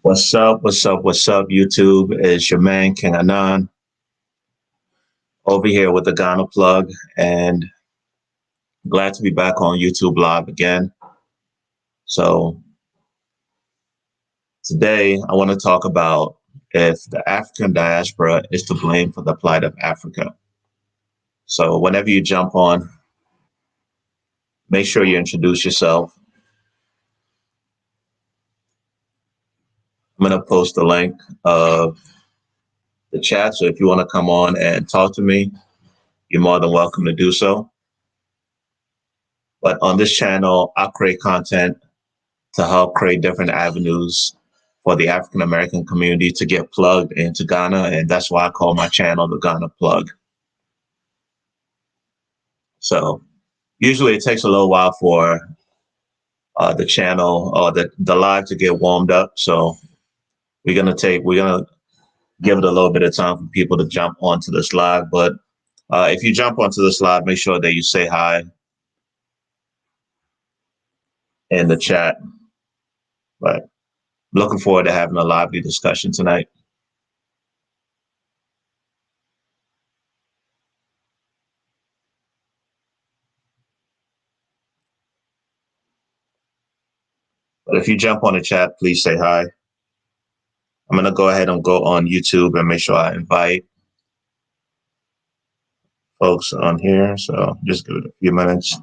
What's up? What's up? What's up, YouTube? It's your man, King Anan, over here with the Ghana plug, and glad to be back on YouTube Live again. So, today I want to talk about if the African diaspora is to blame for the plight of Africa. So, whenever you jump on, make sure you introduce yourself. I'm going to post the link of the chat. So, if you want to come on and talk to me, you're more than welcome to do so. But on this channel, I create content to help create different avenues for the African American community to get plugged into Ghana. And that's why I call my channel the Ghana Plug. So usually it takes a little while for the channel or the live to get warmed up. So we're gonna give it a little bit of time for people to jump onto this live. But if you jump onto this live, make sure that you say hi in the chat. But looking forward to having a lively discussion tonight. But if you jump on the chat, please say hi. I'm going to go ahead and go on YouTube and make sure I invite folks on here. So just give it a few minutes.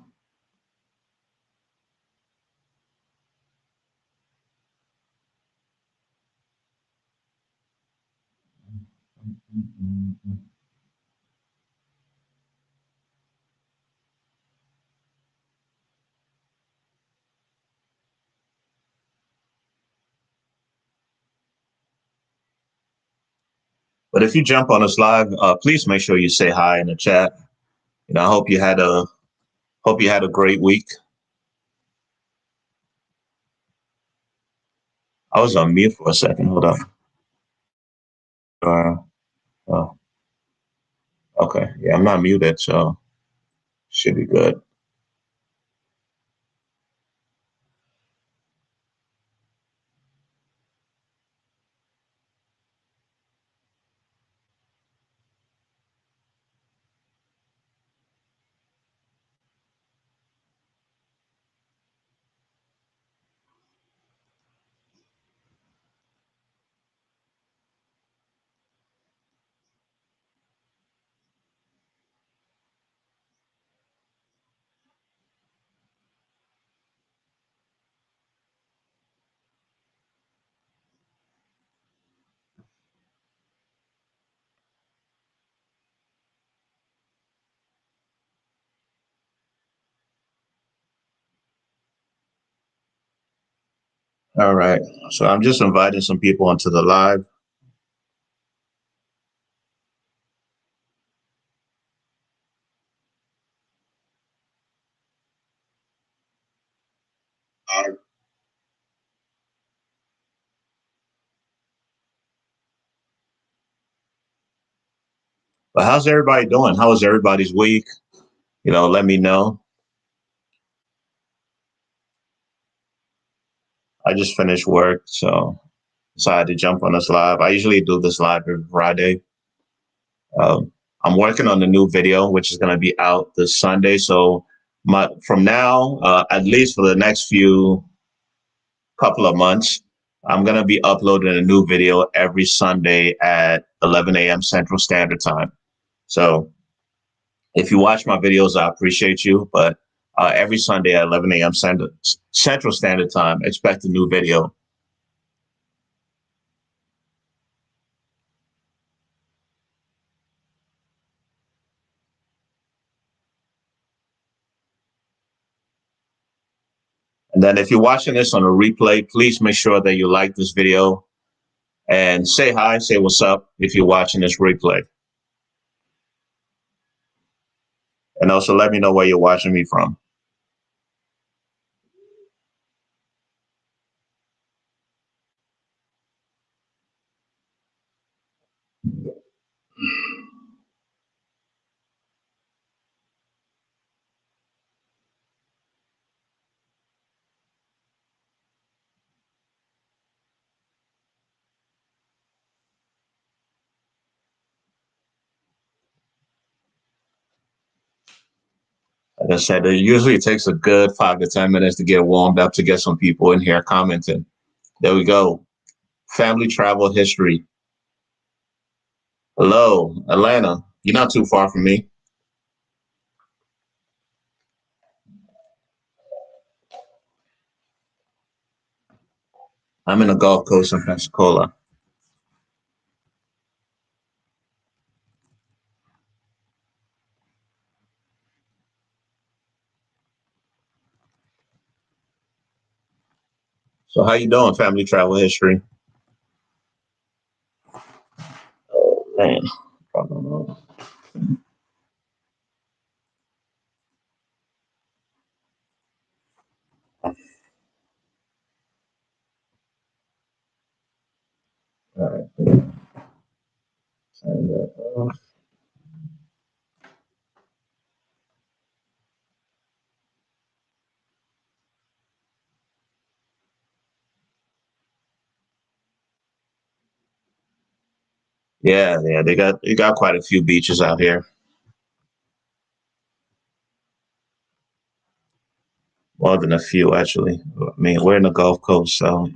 But if you jump on us live, please make sure you say hi in the chat. I hope you had a great week. I was on mute for a second. Hold on. Oh, okay. Yeah, I'm not muted, so should be good. All right. So I'm just inviting some people onto the live. But how's everybody doing? How was everybody's week? Let me know. I just finished work, so decided to jump on this live. I usually do this live every Friday. I'm working on a new video, which is going to be out this Sunday. So from now, at least for the next few couple of months, I'm going to be uploading a new video every Sunday at 11 a.m. Central Standard Time. So if you watch my videos, I appreciate you. But every Sunday at 11 a.m. Central Standard Time, expect a new video. And then if you're watching this on a replay, please make sure that you like this video and say hi, say what's up if you're watching this replay. And also let me know where you're watching me from. Like I said, it usually takes a good 5 to 10 minutes to get warmed up to get some people in here commenting. There we go. Family travel history. Hello, Atlanta. You're not too far from me. I'm in the Gulf Coast in Pensacola. So how you doing, family travel history? Oh man, I don't know. All right. Yeah, yeah, they got quite a few beaches out here. More than a few, actually. I mean, we're in the Gulf Coast, so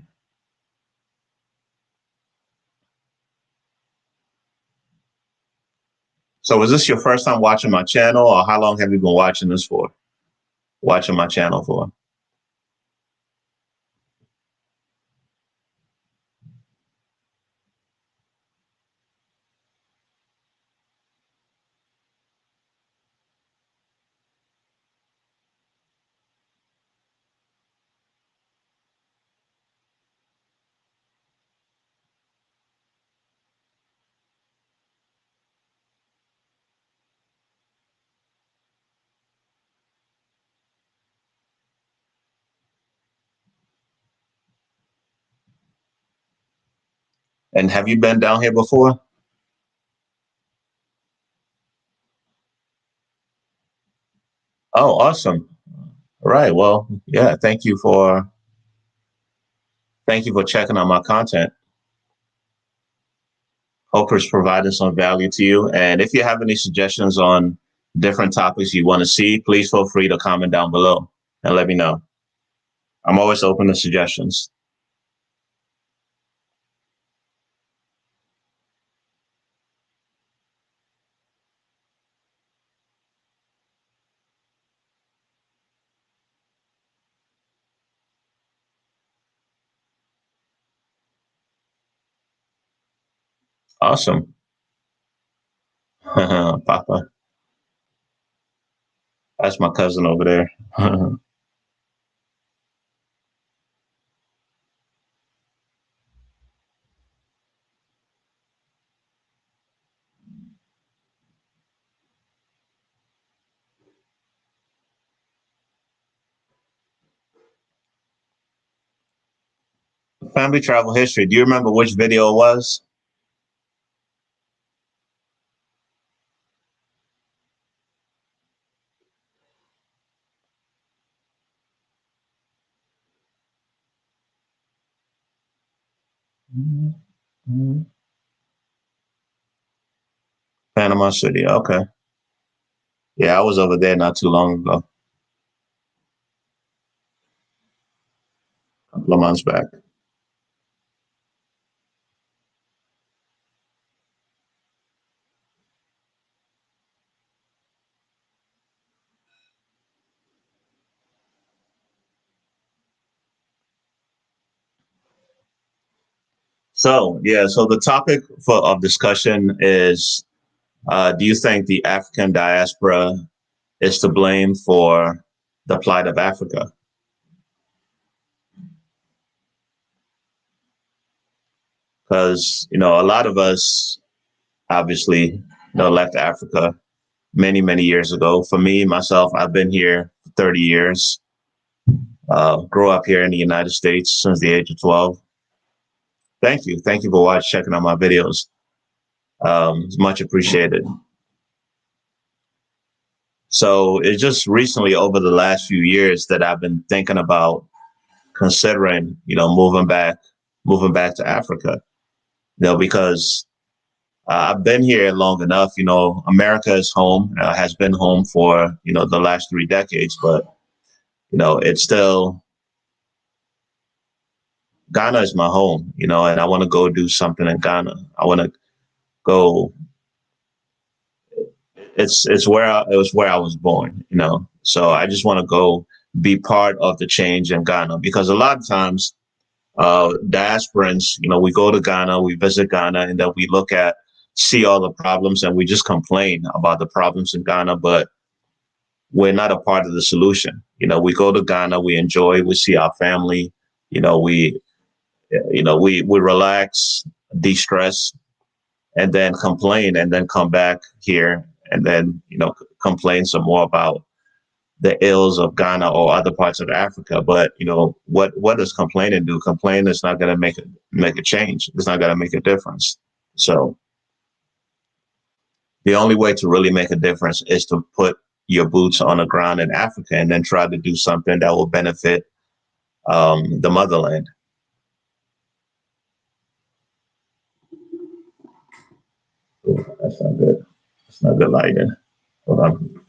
was this your first time watching my channel, or how long have you been watching this for? Watching my channel for? And have you been down here before? Oh, awesome. All right. Well, yeah, thank you for checking out my content. Hope it's provided some value to you. And if you have any suggestions on different topics you want to see, please feel free to comment down below and let me know. I'm always open to suggestions. Awesome. Papa, that's my cousin over there. Family travel history. Do you remember which video it was? Panama City. Okay. Yeah, I was over there not too long ago, a couple of months back. So, yeah, so the topic of discussion is, do you think the African diaspora is to blame for the plight of Africa? Because, a lot of us obviously, left Africa many, many years ago. For me, myself, I've been here for 30 years, grew up here in the United States since the age of 12. Thank you. Thank you for checking out my videos. It's much appreciated. So it's just recently over the last few years that I've been thinking about considering, moving back to Africa, because I've been here long enough. America is home, has been home for, the last 3 decades, but, it's still, Ghana is my home, and I want to go do something in Ghana. I want to go. It was where I was born, so I just want to go be part of the change in Ghana, because a lot of times, diasporans, we go to Ghana, we visit Ghana, and then we see all the problems, and we just complain about the problems in Ghana, but we're not a part of the solution. We go to Ghana, we enjoy, we see our family, we, we relax, de-stress, and then complain, and then come back here, and then, complain some more about the ills of Ghana or other parts of Africa. But what does complaining do? Complaining is not going to make a change. It's not going to make a difference. So the only way to really make a difference is to put your boots on the ground in Africa, and then try to do something that will benefit the motherland. Ooh, that's not good. That's not good lighting. Hold on.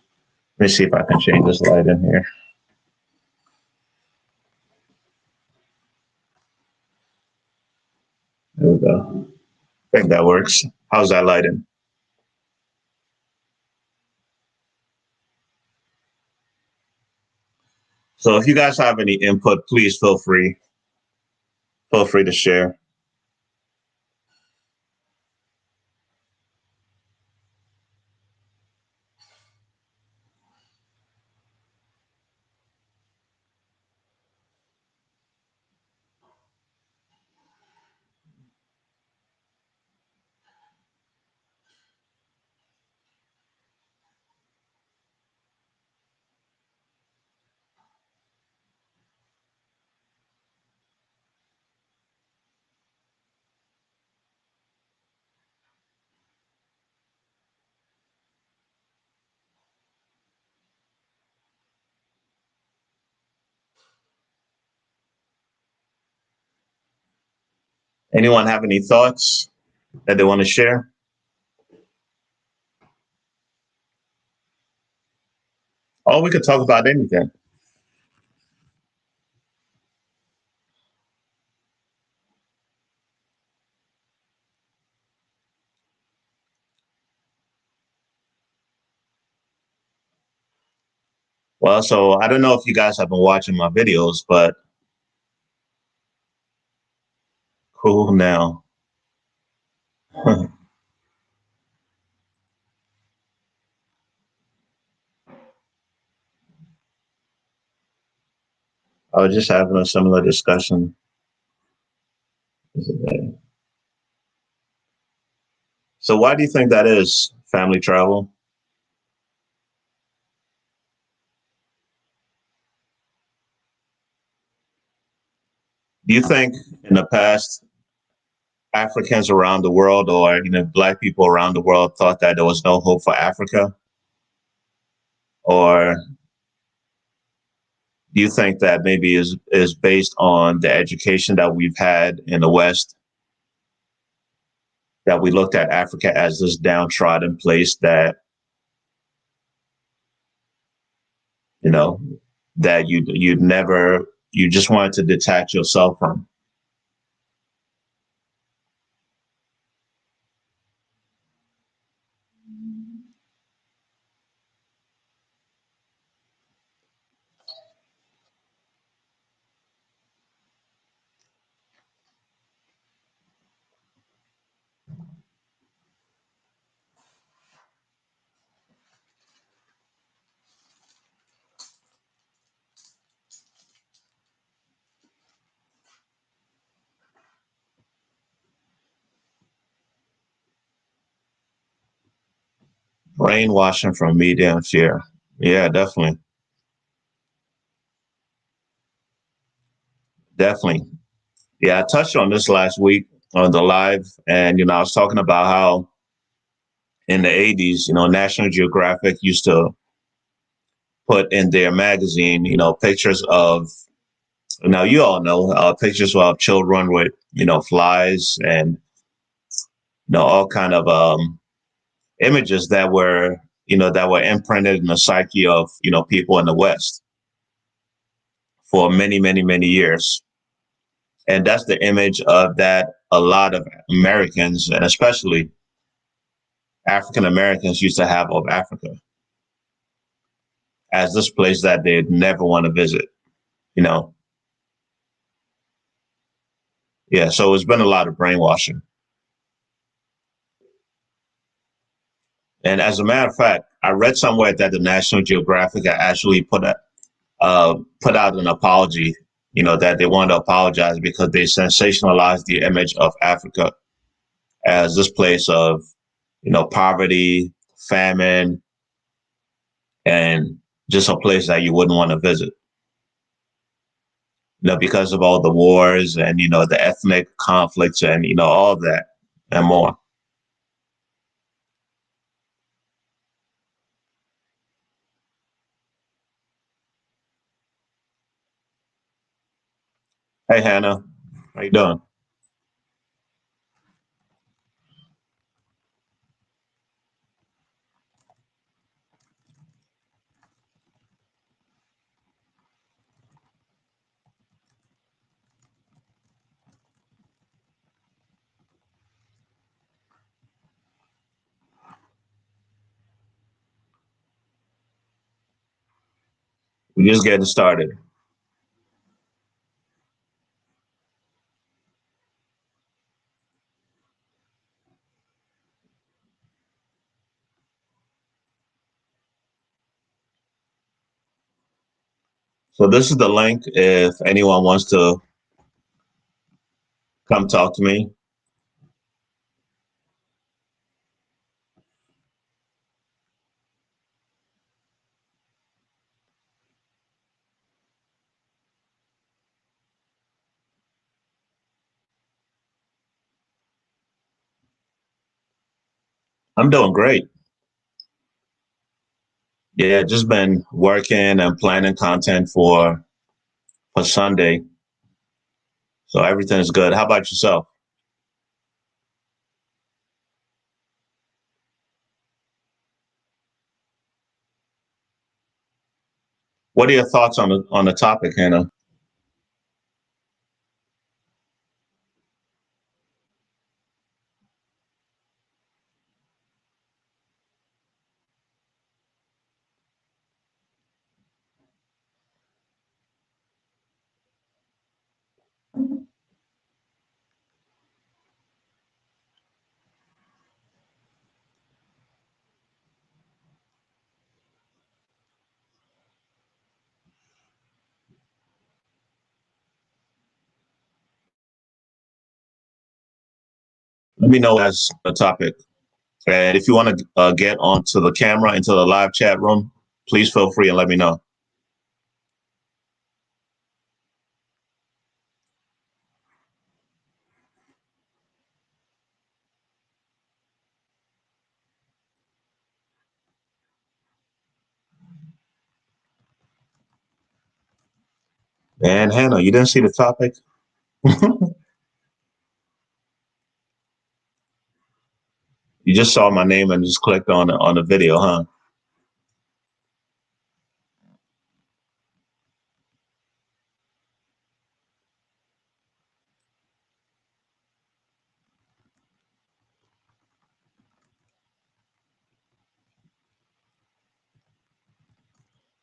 Let me see if I can change this light in here. There we go. I think that works. How's that lighting? So if you guys have any input, please feel free. Feel free to share. Anyone have any thoughts that they want to share? Or we could talk about anything. Well, so I don't know if you guys have been watching my videos, but cool now. I was just having a similar discussion today. So why do you think that is, family travel? Do you think in the past, Africans around the world, or Black people around the world, thought that there was no hope for Africa? Or do you think that maybe is based on the education that we've had in the West, that we looked at Africa as this downtrodden place that, you know, that you just wanted to detach yourself from? Brainwashing from media and fear. Yeah, definitely. Definitely. Yeah, I touched on this last week on the live, and I was talking about how in the 80s, National Geographic used to put in their magazine, pictures of, now you all know, pictures of children with, flies and all kind of images that were, that were imprinted in the psyche of, people in the West for many, many, many years. And that's the image of that a lot of Americans, and especially African Americans, used to have of Africa as this place that they'd never want to visit, you know? Yeah, so it's been a lot of brainwashing. And as a matter of fact, I read somewhere that the National Geographic had actually put out an apology, that they wanted to apologize because they sensationalized the image of Africa as this place of, poverty, famine, and just a place that you wouldn't want to visit, because of all the wars and, the ethnic conflicts and, all of that and more. Hey, Hannah, how you doing? We're just getting started. So this is the link if anyone wants to come talk to me. I'm doing great. Yeah, just been working and planning content for Sunday. So everything's good. How about yourself? What are your thoughts on the topic, Hannah? Let me know as the topic. And if you want to get onto the camera into the live chat room, please feel free and let me know. And Hannah, you didn't see the topic? You just saw my name and just clicked on the video, huh?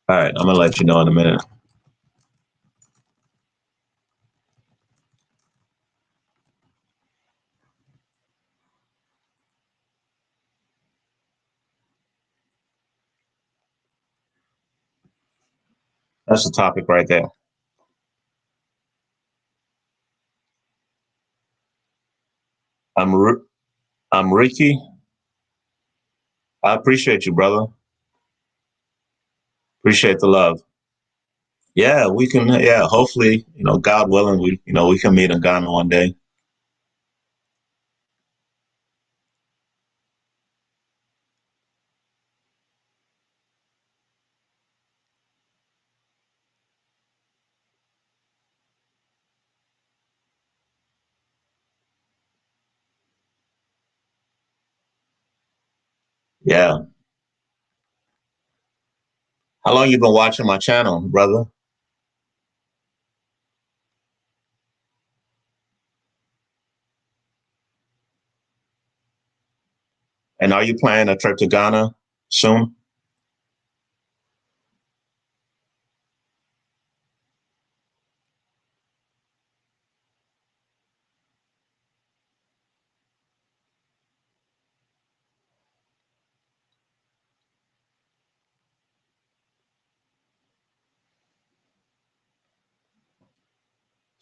All right, I'm gonna let you know in a minute. That's the topic right there. I'm I'm Ricky. I appreciate you, brother. Appreciate the love. Yeah, we can. Yeah, hopefully, God willing, we can meet in Ghana one day. Yeah. How long you been watching my channel, brother? And are you planning a trip to Ghana soon?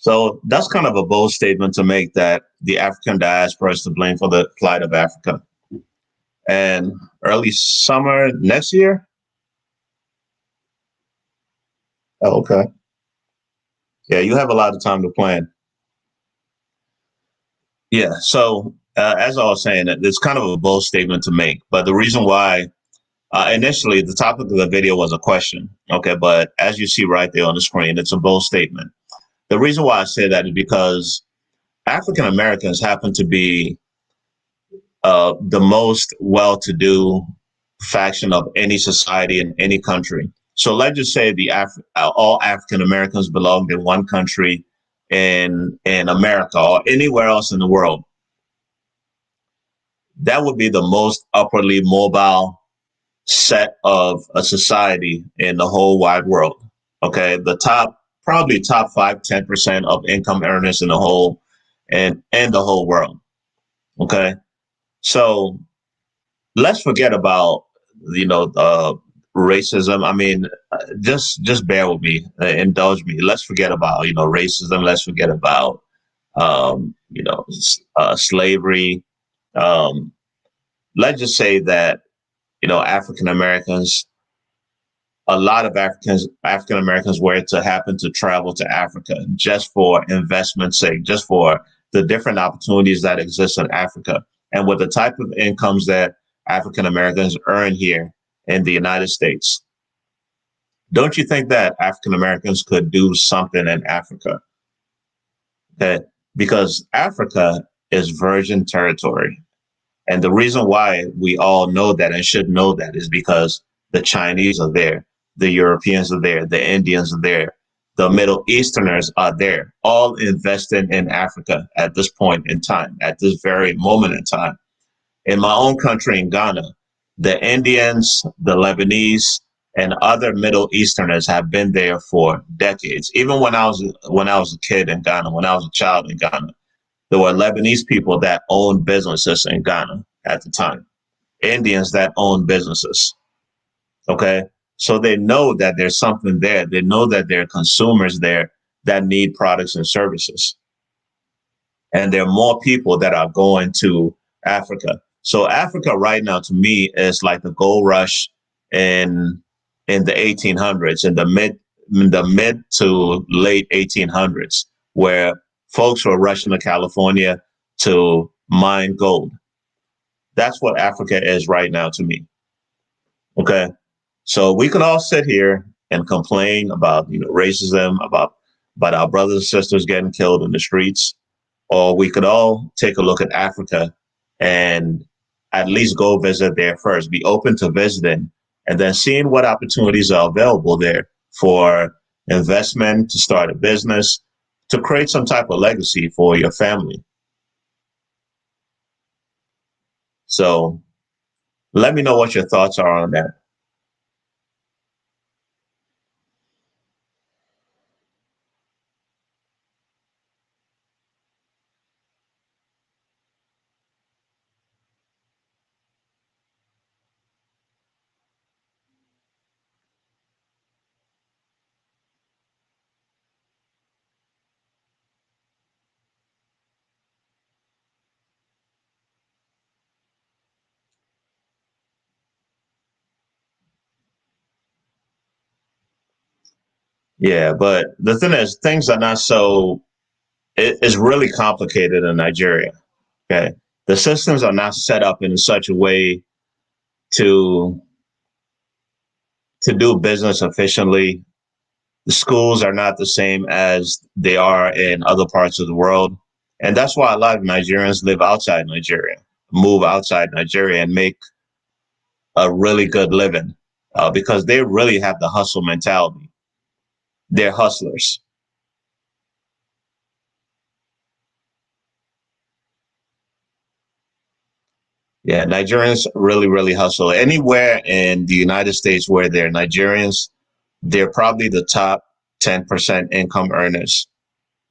So that's kind of a bold statement to make, that the African diaspora is to blame for the plight of Africa. And early summer next year? Oh, okay. Yeah, you have a lot of time to plan. Yeah. So as I was saying, it's kind of a bold statement to make. But the reason why, initially, the topic of the video was a question. Okay. But as you see right there on the screen, it's a bold statement. The reason why I say that is because African Americans happen to be the most well-to-do faction of any society in any country. So let's just say all African Americans belonged in one country in America or anywhere else in the world. That would be the most upwardly mobile set of a society in the whole wide world. Okay, the probably top 5-10% of income earners in the whole and the whole world. Okay, so let's forget about racism. I mean, just bear with me, indulge me. Let's forget about racism. Let's forget about slavery. Um, let's just say that African Americans, a lot of African Americans were to happen to travel to Africa just for investment's sake, just for the different opportunities that exist in Africa, and with the type of incomes that African Americans earn here in the United States. Don't you think that African Americans could do something in Africa? Okay, because Africa is virgin territory. And the reason why we all know that and should know that is because the Chinese are there, the Europeans are there, the Indians are there, the Middle Easterners are there, all investing in Africa at this point in time, at this very moment in time. In my own country, in Ghana, the Indians, the Lebanese, and other Middle Easterners have been there for decades. Even when I was a kid in Ghana, when I was a child in Ghana, there were Lebanese people that owned businesses in Ghana at the time, Indians that owned businesses. Okay. So they know that there's something there. They know that there are consumers there that need products and services. And there are more people that are going to Africa. So Africa right now, to me, is like the gold rush in the 1800s, in the mid to late 1800s, where folks were rushing to California to mine gold. That's what Africa is right now to me. Okay. So we can all sit here and complain about racism, about our brothers and sisters getting killed in the streets, or we could all take a look at Africa and at least go visit there first, be open to visiting, and then seeing what opportunities are available there for investment, to start a business, to create some type of legacy for your family. So let me know what your thoughts are on that. Yeah, but the thing is, things are not so. It's really complicated in Nigeria. Okay, the systems are not set up in such a way to do business efficiently. The schools are not the same as they are in other parts of the world, and that's why a lot of Nigerians live outside Nigeria, move outside Nigeria, and make a really good living because they really have the hustle mentality. They're hustlers. Yeah, Nigerians really, really hustle. Anywhere in the United States where they're Nigerians, they're probably the top 10% income earners.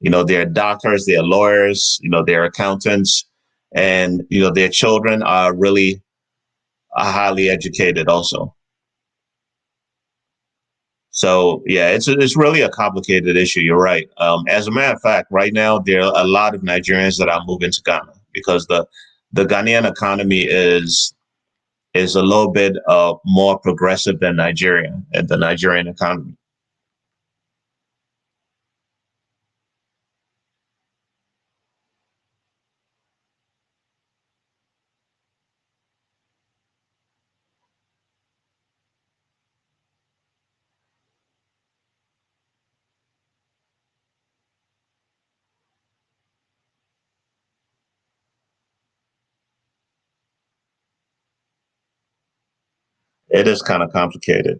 You know, they're doctors, they're lawyers, you know, they're accountants, and, you know, their children are really highly educated also. So yeah, it's really a complicated issue. You're right. As a matter of fact, right now there are a lot of Nigerians that are moving to Ghana because the Ghanaian economy is a little bit more progressive than Nigeria and the Nigerian economy. It is kind of complicated.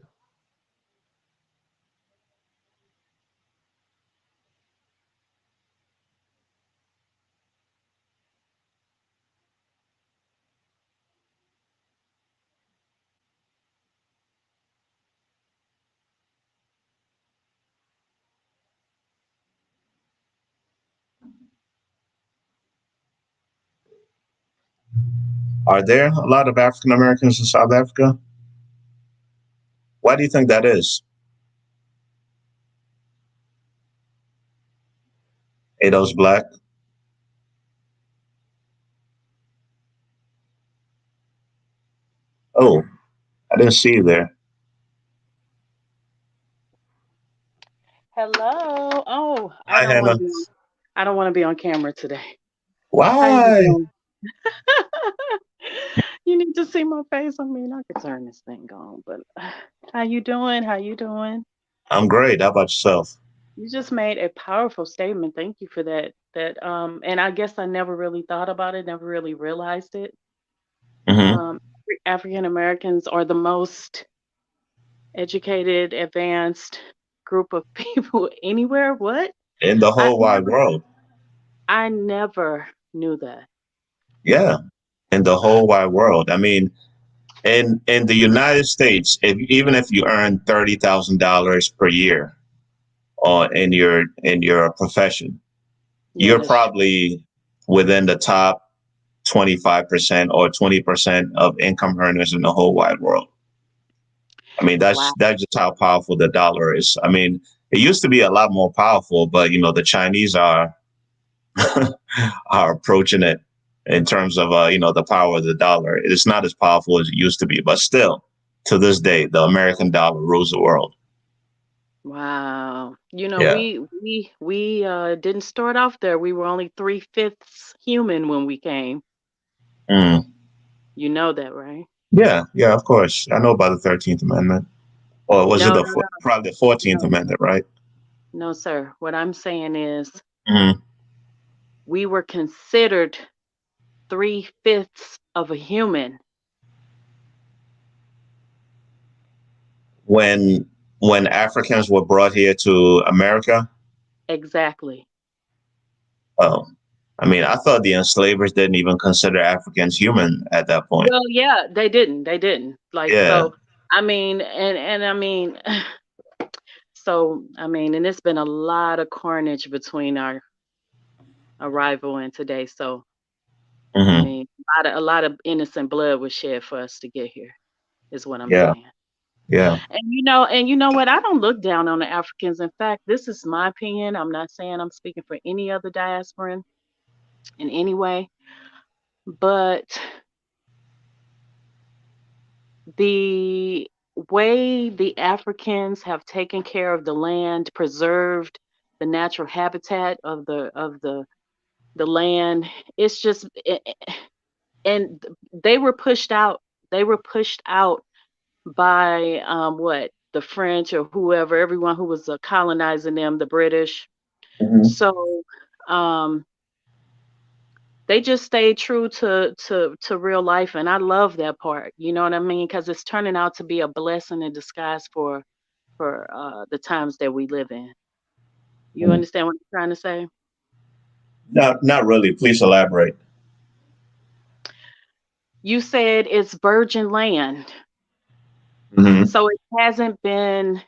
Are there a lot of African Americans in South Africa? Why do you think that is? Ado's black. Oh, I didn't see you there. Hello. Oh, I Hi, don't want Hannah. to be on. I don't want to be on camera today. How you Why? doing? You need to see my face. I mean, I could turn this thing on, but how you doing? How you doing? I'm great. How about yourself? You just made a powerful statement. Thank you for that. And I guess I never really thought about it, never really realized it. Hmm. Um, African Americans are the most educated, advanced group of people anywhere. What? In the I whole wide never, world. I never knew that. Yeah, in the whole wide world. I mean, in the United States, even if you earn $30,000 per year in your profession, Yeah, you're that's true. probably within the top 25% or 20% of income earners in the whole wide world. I mean, Wow. that's just how powerful the dollar is. I mean, it used to be a lot more powerful, but you know, the Chinese are are approaching it in terms of you know, the power of the dollar. It's not as powerful as it used to be, but still, to this day, the American dollar rules the world. Wow. Yeah. We didn't start off there. We were only three-fifths human when we came. Mm. You know that, right? Yeah, yeah, of course. I know about the 13th Amendment. Or was it No, the no, probably the 14th no, Amendment, right? no, sir. What I'm saying is Mm. we were considered three-fifths of a human. When Africans were brought here to America, Exactly. oh, I mean, I thought the enslavers didn't even consider Africans human at that point. Well, yeah, they didn't. They didn't. Like Yeah. so, I mean, and I mean, so I mean, and it's been a lot of carnage between our arrival and today. So I Hmm. mean, a lot of innocent blood was shed for us to get here, is what I'm Yeah. saying. Yeah. And you know what? I don't look down on the Africans. In fact, this is my opinion. I'm not saying I'm speaking for any other diasporan in any way, but the way the Africans have taken care of the land, preserved the natural habitat of the land, it's just and they were pushed out. They were pushed out by what the French or whoever, everyone who was colonizing them, the British. Hmm. So um, they just stayed true to real life, and I love that part. You know what I mean? Because it's turning out to be a blessing in disguise for the times that we live in. You Mm. understand what I'm trying to say? Not really. Please elaborate. You said it's virgin land, Hmm. so it hasn't been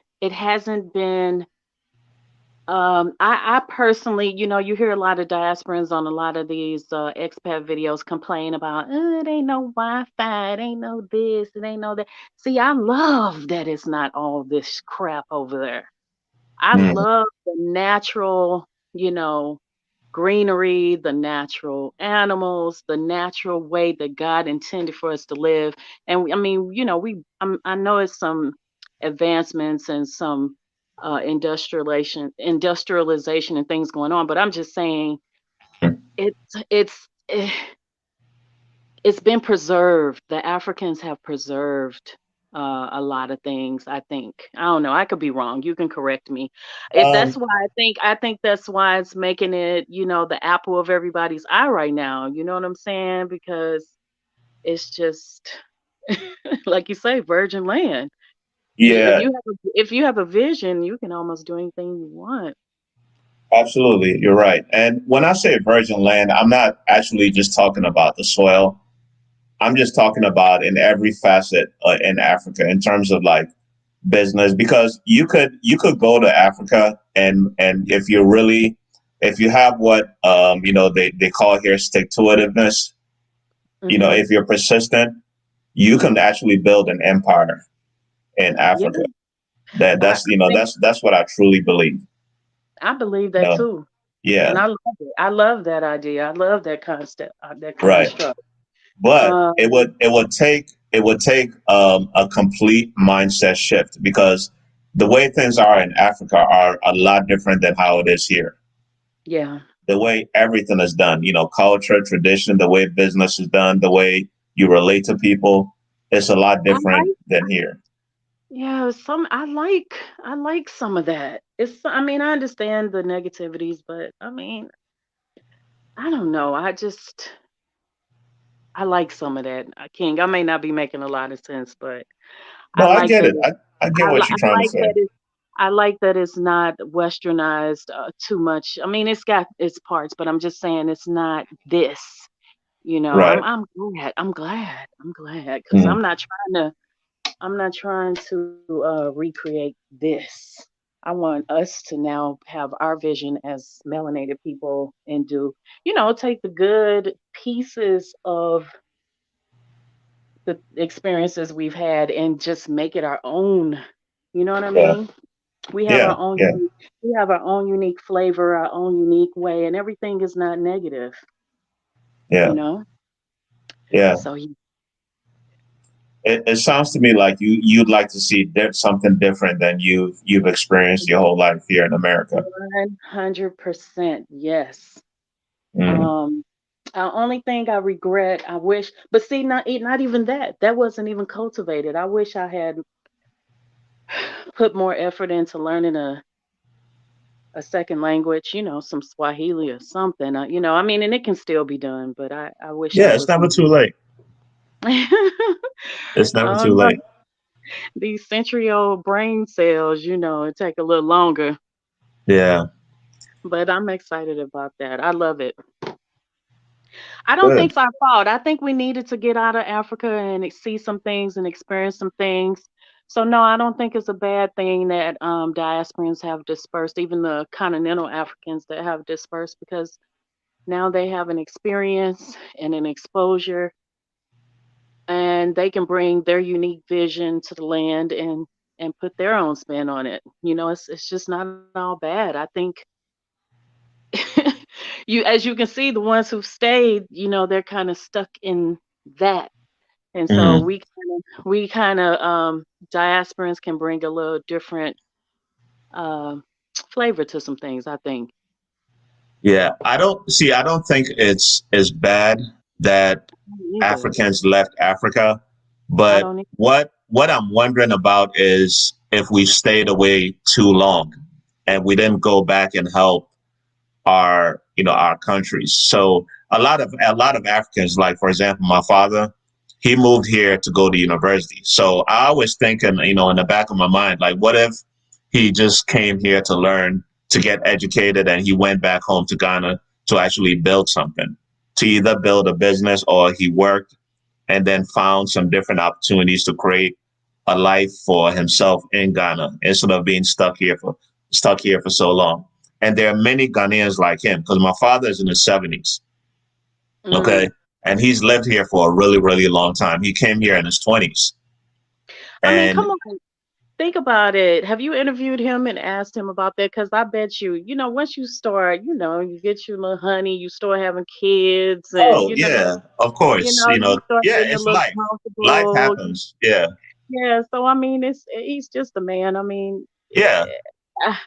I personally, you hear a lot of diasporans on a lot of these expat videos complain about, it ain't no Wi-Fi, it ain't no this, it ain't no that. See, I love that it's not all this crap over there. I Mm. love the natural, you know, greenery, the natural animals, the natural way that God intended for us to live. And I mean, I know it's some advancements and some industrialization and things going on, but I'm just saying it's it's been preserved. The Africans have preserved a lot of things. I think. I don't know. I could be wrong. You can correct me. That's Um, why I think that's why it's making it, the apple of everybody's eye right now. You know what I'm saying? Because it's just like you say, virgin land. If yeah, you have a vision, you can almost do anything you want. absolutely. You're right. And when I say virgin land, I'm not actually just talking about the soil. I'm just talking about in every facet in Africa in terms of like business, because you could go to Africa and if you have what they call here stick to itiveness, Hmm. if you're persistent, you can actually build an empire in Yeah, Africa. I, That's I think that's what I truly believe. I believe You that know, too. yeah, And I love it. I love that idea. I love that concept, that right. construct. But it Um, would it would take it would take a complete mindset shift, because the way things are in Africa are a lot different than how it is here. yeah. The way everything is done, culture, tradition, the way business is done, the way you relate to people, it's a lot I different like than here. yeah, I like some of that. I mean, I understand the negativities, but I mean, I don't know. I like some of that. King, I may not be making a lot of sense, but I No, I like get that it. I get what I you're trying to like say. that I like that it's not westernized too much. I mean, it's got its parts, but I'm just saying it's not this. Right. I'm glad. I'm glad because Mm. I'm not trying to recreate this. I want us to now have our vision as melanated people and take the good pieces of the experiences we've had and just make it our own. You know what I Yeah. mean? We have Yeah. our own Yeah. we have our own unique flavor, our own unique way, and everything is not negative, you Yeah. know? Yeah. So It sounds to me like you'd like to see something different than you've experienced your whole life here in America. 100% yes. Mm. Um, the only thing I regret, I wish, but see, not even that. That wasn't even cultivated. I wish I had put more effort into learning a second language, some Swahili or something. I mean, and it can still be done, but I wish I Yeah, it's was never more. too late. It's never Oh too no, late. these century-old brain cells, it take a little longer, Yeah. but I'm excited about that. I love it. I don't think Good. it's our fault. I think we needed to get out of Africa and see some things and experience some things. So no, I don't think it's a bad thing that diasporans have dispersed, even the continental Africans that have dispersed, because now they have an experience and an exposure, and they can bring their unique vision to the land and put their own spin on it. It's just not all bad. I think as you can see, the ones who've stayed, they're kind of stuck in that. And so Hmm. we kind of diasporans can bring a little different uh, flavor to some things, I think. Yeah. I don't think it's as bad that Either. Africans left Africa, I but don't e- what I'm wondering about is if we stayed away too long and we didn't go back and help, our our countries. So a lot of Africans, like for example, my father, he moved here to go to university. So I always thinking, in the back of my mind, like what if he just came here to learn, to get educated, and he went back home to Ghana to actually build something, to either build a business or he worked and then found some different opportunities to create a life for himself in Ghana instead of being stuck here for so long. And there are many Ghanaians like him because my father is in his 70s, okay, Mm. and he's lived here for a really really long time. He came here in his 20s, I mean, and come on. Think about it. Have you interviewed him and asked him about that? Because I bet you, once you start, you get your little honey, you start having kids, and oh yeah, of you course, know, you start yeah, getting a it's little life. Life comfortable. happens. Yeah, Yeah. So I mean, he's just a man. I mean, yeah. ah,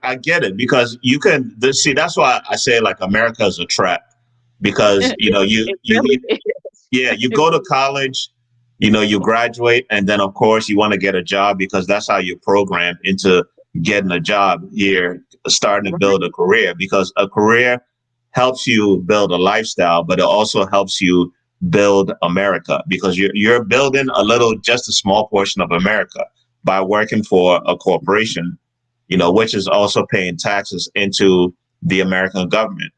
I get it because you can see that's why I say like America is a trap because it really is. yeah, you It go to really, college, you graduate, and then of course you want to get a job because that's how you're programmed into getting a job here, starting to build right. a career because a career helps you build a lifestyle, but it also helps you build America because you're building just a small portion of America by working for a corporation, which is also paying taxes into the American government.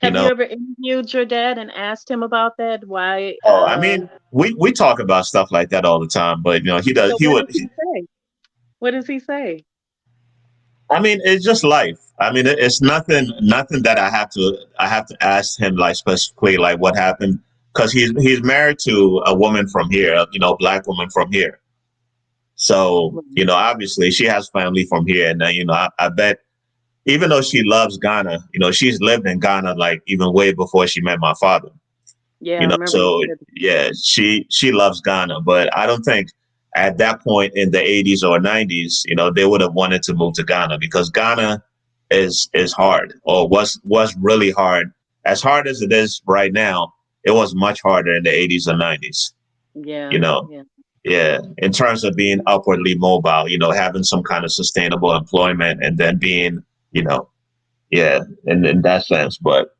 You Have you know, ever interviewed your dad and asked him about that? Why? Oh, I mean, we talk about stuff like that all the time, but he does. So He what would. does he say? What does he say? I mean, it's just life. I mean, it's nothing that I have to ask him like specifically like what happened because he's married to a woman from here, black woman from here. So Mm. obviously she has family from here, and I bet even though she loves Ghana, she's lived in Ghana like even way before she met my father. Yeah, I remember you So said yeah, she loves Ghana, but I don't think at that point in the 80s or 90s, they would have wanted to move to Ghana because Ghana is hard or was really hard. As hard as it is right now, it was much harder in the 80s and 90s. that. You Yeah, know, yeah. yeah, in terms of being upwardly mobile, having some kind of sustainable employment and then being, you know, yeah, in that sense. But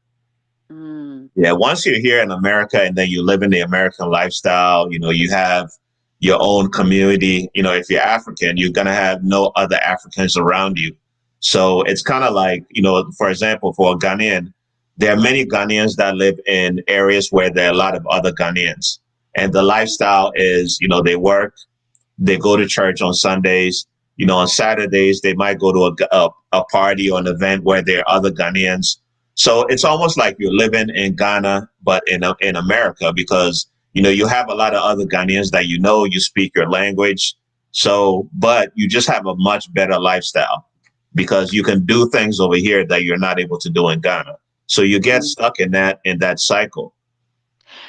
Mm, yeah, once you're here in America and then you live in the American lifestyle, you have your own community. If you're African, you're going to have no other Africans around you. So it's kind of like, for example, for a Ghanaian, there are many Ghanaians that live in areas where there are a lot of other Ghanaians. And the lifestyle is, they work, they go to church on Sundays. On Saturdays, they might go to a party or an event where there are other Ghanaians. So it's almost like you're living in Ghana, but in America, because you have a lot of other Ghanaians that you speak your language. So, but you just have a much better lifestyle because you can do things over here that you're not able to do in Ghana. So you get mm. stuck in that cycle.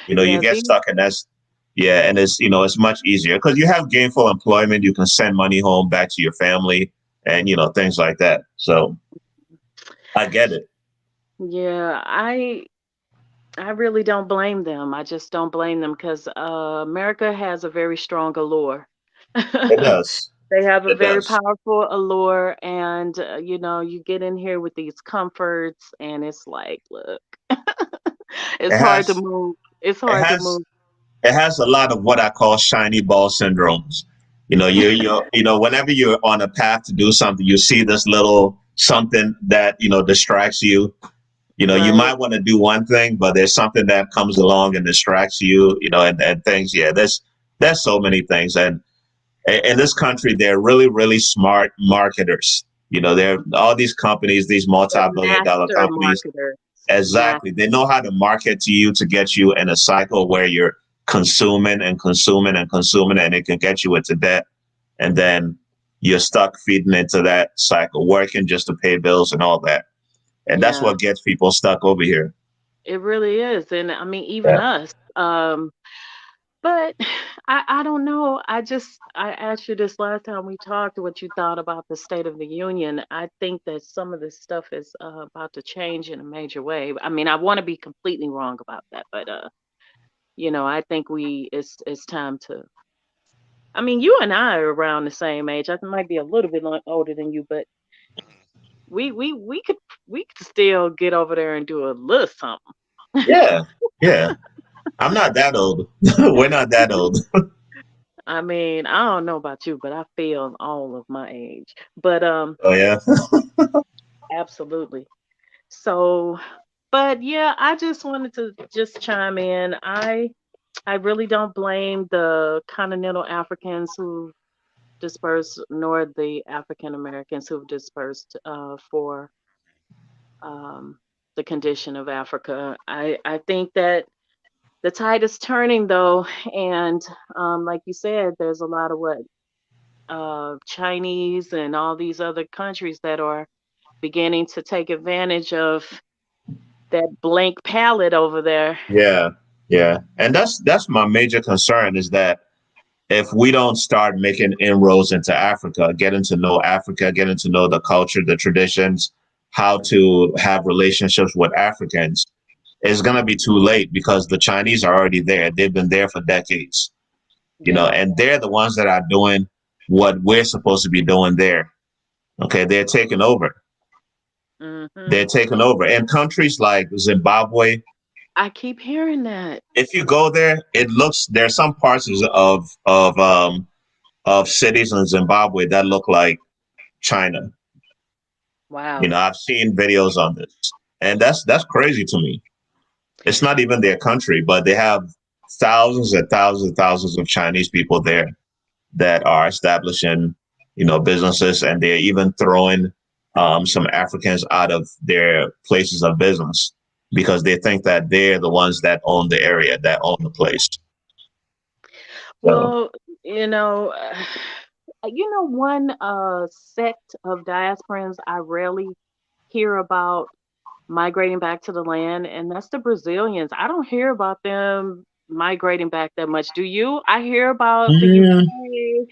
You Yeah, get stuck in that. Yeah, and it's much easier because you have gainful employment. You can send money home back to your family, and things like that. So I get it. yeah. I really don't blame them. I just don't blame them because America has a very strong allure. It does. They have a It very does. powerful allure, and you get in here with these comforts, and it's like, look, it's It hard to has. move. It's It hard to has. move. It has a lot of what I call shiny ball syndromes. Whenever you're on a path to do something, you see this little something that distracts you. You Right. might want to do one thing, but there's something that comes along and distracts you. And things. Yeah, there's so many things, and in this country, they're really, really smart marketers. They're all these companies, these The multi-billion-dollar master companies. marketer. Exactly. Master. They know how to market to you to get you in a cycle where you're consuming and consuming and consuming, and it can get you into debt. And then you're stuck feeding into that cycle, working just to pay bills and all that. And that's Yeah, what gets people stuck over here. it really is. And I mean, even Yeah. us. But I don't know. I asked you this last time we talked what you thought about the State of the Union. I think that some of this stuff is about to change in a major way. I mean, I want to be completely wrong about that, but I think it's time to. I mean, you and I are around the same age. I might be a little bit older than you, but we could still get over there and do a little something. Yeah, yeah. I'm not that old. We're not that old. I mean, I don't know about you, but I feel all of my age. But Oh yeah. absolutely. So, but yeah, I just wanted to just chime in. I really don't blame the continental Africans who dispersed, nor the African Americans who've dispersed for um, the condition of Africa. I think that the tide is turning though, and like you said, there's a lot of what Chinese and all these other countries that are beginning to take advantage of that blank palette over there. Yeah, yeah. And that's my major concern is that if we don't start making inroads into Africa, getting to know Africa, getting to know the culture, the traditions, how to have relationships with Africans, it's gonna be too late because the Chinese are already there. They've been there for decades, Yeah. and they're the ones that are doing what we're supposed to be doing there. Okay, they're taking over. Hmm. They're taking over. And countries like Zimbabwe, I keep hearing that. if you go there, it looks there's some parts of cities in Zimbabwe that look like China. Wow. I've seen videos on this, and that's crazy to me. It's not even their country, but they have thousands and thousands and thousands of Chinese people there that are establishing, businesses, and they're even throwing some Africans out of their places of business because they think that they're the ones that own the area, that own the place. So, Well, you know, one sect of diasporans I rarely hear about migrating back to the land, and that's the Brazilians. I don't hear about them migrating back that much. Do you? I hear about the mm, UK.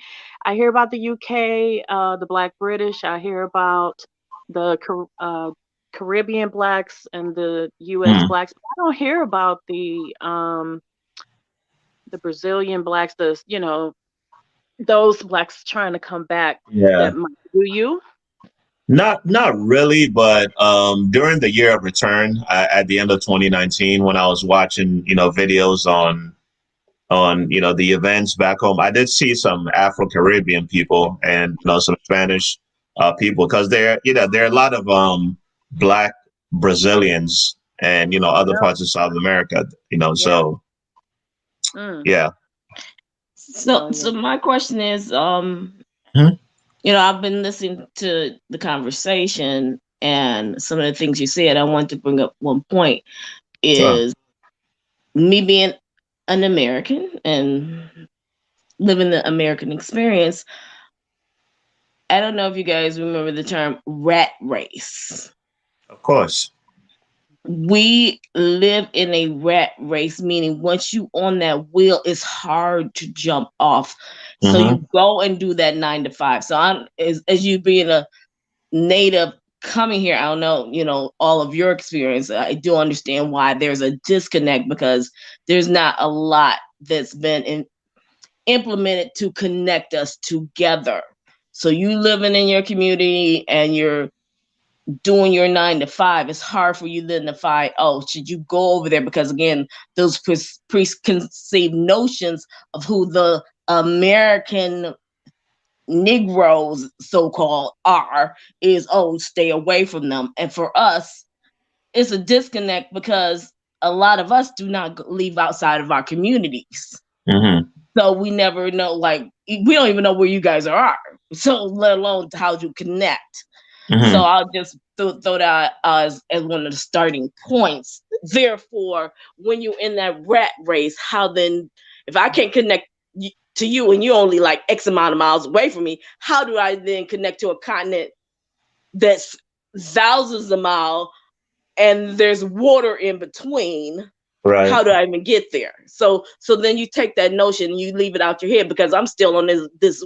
I hear about the UK, the Black British. I hear about the Caribbean blacks and the U.S. mm, blacks. I don't hear about the Brazilian blacks. Those blacks trying to come back. yeah. That might. Do you? Not really, but during the year of return at the end of 2019, when I was watching videos on the events back home, I did see some Afro Caribbean people and some Spanish people because there are a lot of black Brazilians and other Yep. parts of South America. Yeah. So Mm. yeah. So, So so yeah. my question is, Mhm. I've been listening to the conversation and some of the things you said. I want to bring up one point Sure. is me being an American and living the American experience. I don't know if you guys remember the term rat race. Of course. We live in a rat race, meaning once you on that wheel, it's hard to jump off. So Hmm. you go and do that 9 to 5. So I'm as you being a native coming here, I don't know, all of your experience. I do understand why there's a disconnect because there's not a lot that's been implemented to connect us together. So you living in your community and you're doing your 9 to 5, it's hard for you then to find, oh, should you go over there? Because again, those preconceived notions of who the American Negroes, so called, are is, oh, stay away from them. And for us, it's a disconnect because a lot of us do not leave outside of our communities. Hmm. So we never know, like, we don't even know where you guys are. So let alone how to connect. So Hmm. I'll just throw that as one of the starting points. Therefore, when you're in that rat race, how then, if I can't connect to you and you're only like X amount of miles away from me, how do I then connect to a continent that's thousands of miles and there's water in between? Right. How do I even get there? So then you take that notion and you leave it out your head because I'm still on this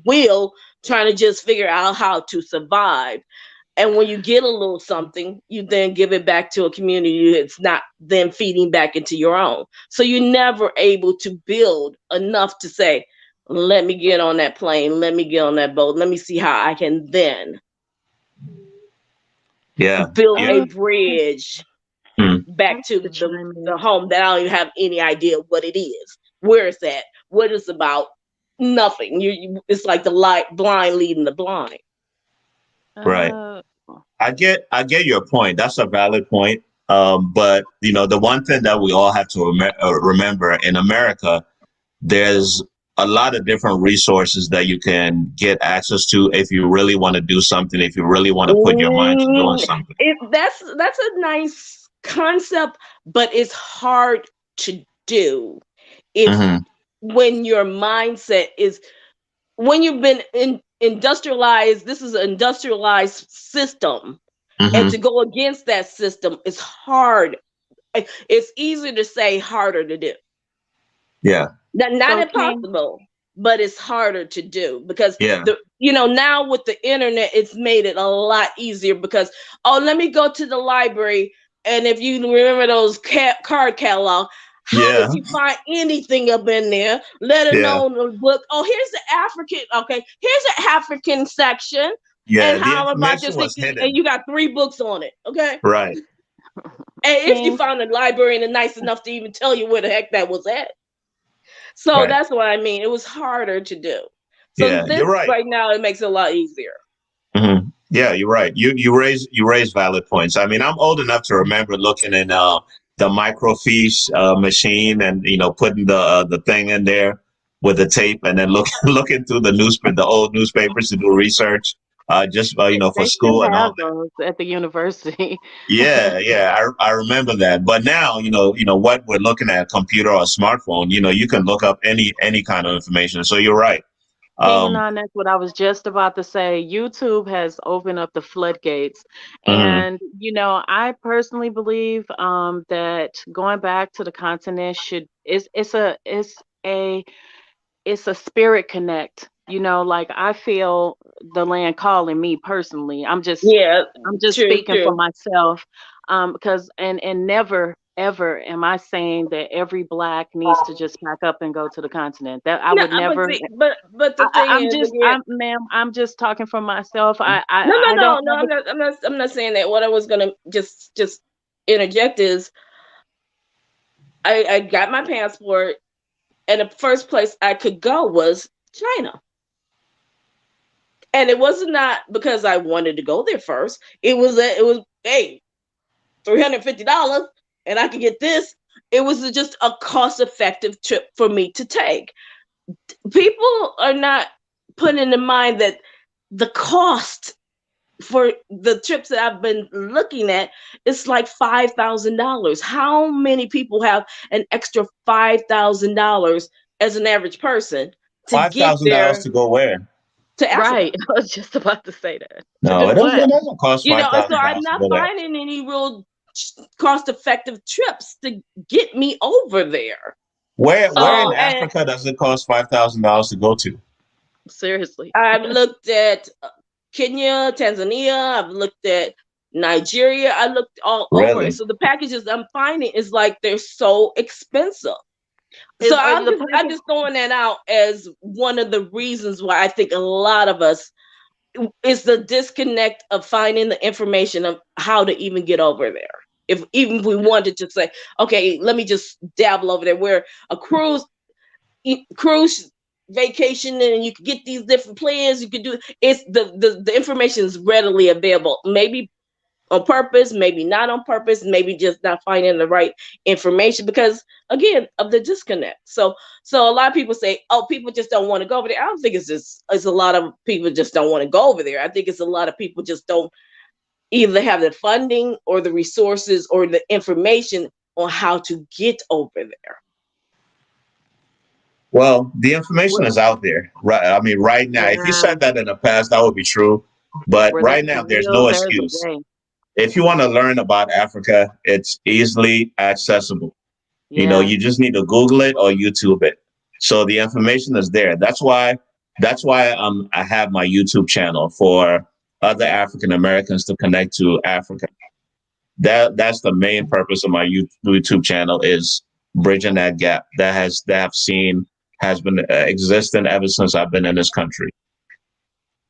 wheel trying to just figure out how to survive. And when you get a little something, you then give it back to a community that's not then feeding back into your own. So you're never able to build enough to say, let me get on that plane, let me get on that boat, let me see how I can then Yeah. build Yeah. a bridge Hmm. back to to chime the in. home that I don't even have any idea what it is, where it's at, what it's about. Nothing. It's like the light blind leading the blind. Right. Uh, I get your point. That's a valid point. But the one thing that we all have to remember in America, there's a lot of different resources that you can get access to if you really want to do something, if you really want to put your mind to doing something. That's a nice concept, but it's hard to do if Hmm. when your mindset is when you've been industrialized. This is an industrialized system, and Hmm. to go against that system is hard. It's easier to say, harder to do. Yeah. Not so King, impossible, but it's harder to do because Yeah. now with the internet, it's made it a lot easier because, oh, let me go to the library. And if you remember those card catalog, how Yeah. did you find anything up in there, let Yeah. alone a book? Oh, here's the African. Okay, here's the African section. And Yeah. The how about information this? was And hidden. you got 3 books on it. Okay. Right. And if you King, found a librarian and nice enough to even tell you where the heck that was at. So Right. that's what I mean. It was harder to do. So Yeah. this You're right. right now, it makes it a lot easier. Yeah, you're right. You raise valid points. I mean, I'm old enough to remember looking in the microfiche machine and putting the thing in there with the tape and then looking through the old newspapers to do research, just for they still school and all have that. those at the university. Yeah, yeah, I remember that. But now, what we're looking at, computer or smartphone, you can look up any kind of information. So you're right. King and Um, on, that's what I was just about to say. YouTube has opened up the floodgates. mhm. And, I personally believe that going back to the continent should it's a spirit connect. Like I feel the land calling me personally. Yeah, I'm just true, speaking for true. myself, because and never ever am I saying that every black needs to just pack up and go to the continent. That I No, would but never. see, but the thing I'm is just, again, ma'am, I'm just talking for myself. no, no, I no, don't no. ever. I'm not saying that. What I was gonna just interject is, I got my passport, and the first place I could go was China, and it was not because I wanted to go there first. It was hey, $350, and I could get this. It was just a cost-effective trip for me to take. People are not putting in mind that the cost for the trips that I've been looking at, it's like $5,000. How many people have an extra $5,000 as an average person to get $5,000 there to go where? to Africa? Right. I was just about to say that. To No, do it doesn't. what? It doesn't cost five So thousand I'm dollars to not go there. finding any real cost-effective trips to get me over there. Where in And Africa does it cost $5,000 to go to? Seriously. I've looked at Kenya, Tanzania. I've looked at Nigeria. I looked all over, and Really? so the packages I'm finding is like they're so expensive. So Are I'm the just I'm package? just throwing that out as one of the reasons why I think a lot of us is the disconnect of finding the information of how to even get over there. If even if we wanted to say, okay, let me just dabble over there, where a cruise vacation and you can get these different plans, you could do it's the information is readily available, maybe on purpose, maybe not on purpose, maybe just not finding the right information because again of the disconnect. So a lot of people say, oh, people just don't want to go over there. I don't think it's a lot of people just don't want to go over there. I think it's a lot of people just don't either have the funding or the resources or the information on how to get over there. Well, the information Where, is out there. Right. I mean, right now, if you yeah. said that in the past, that would be true. But Where right there's a now, there's will, no there's a excuse. way. If you want to learn about Africa, it's easily accessible. Yeah. You just need to Google it or YouTube it. So the information is there. That's why I have my YouTube channel for other African Americans to connect to Africa. That's the main purpose of my YouTube channel is bridging that gap that I've seen has been existing ever since I've been in this country.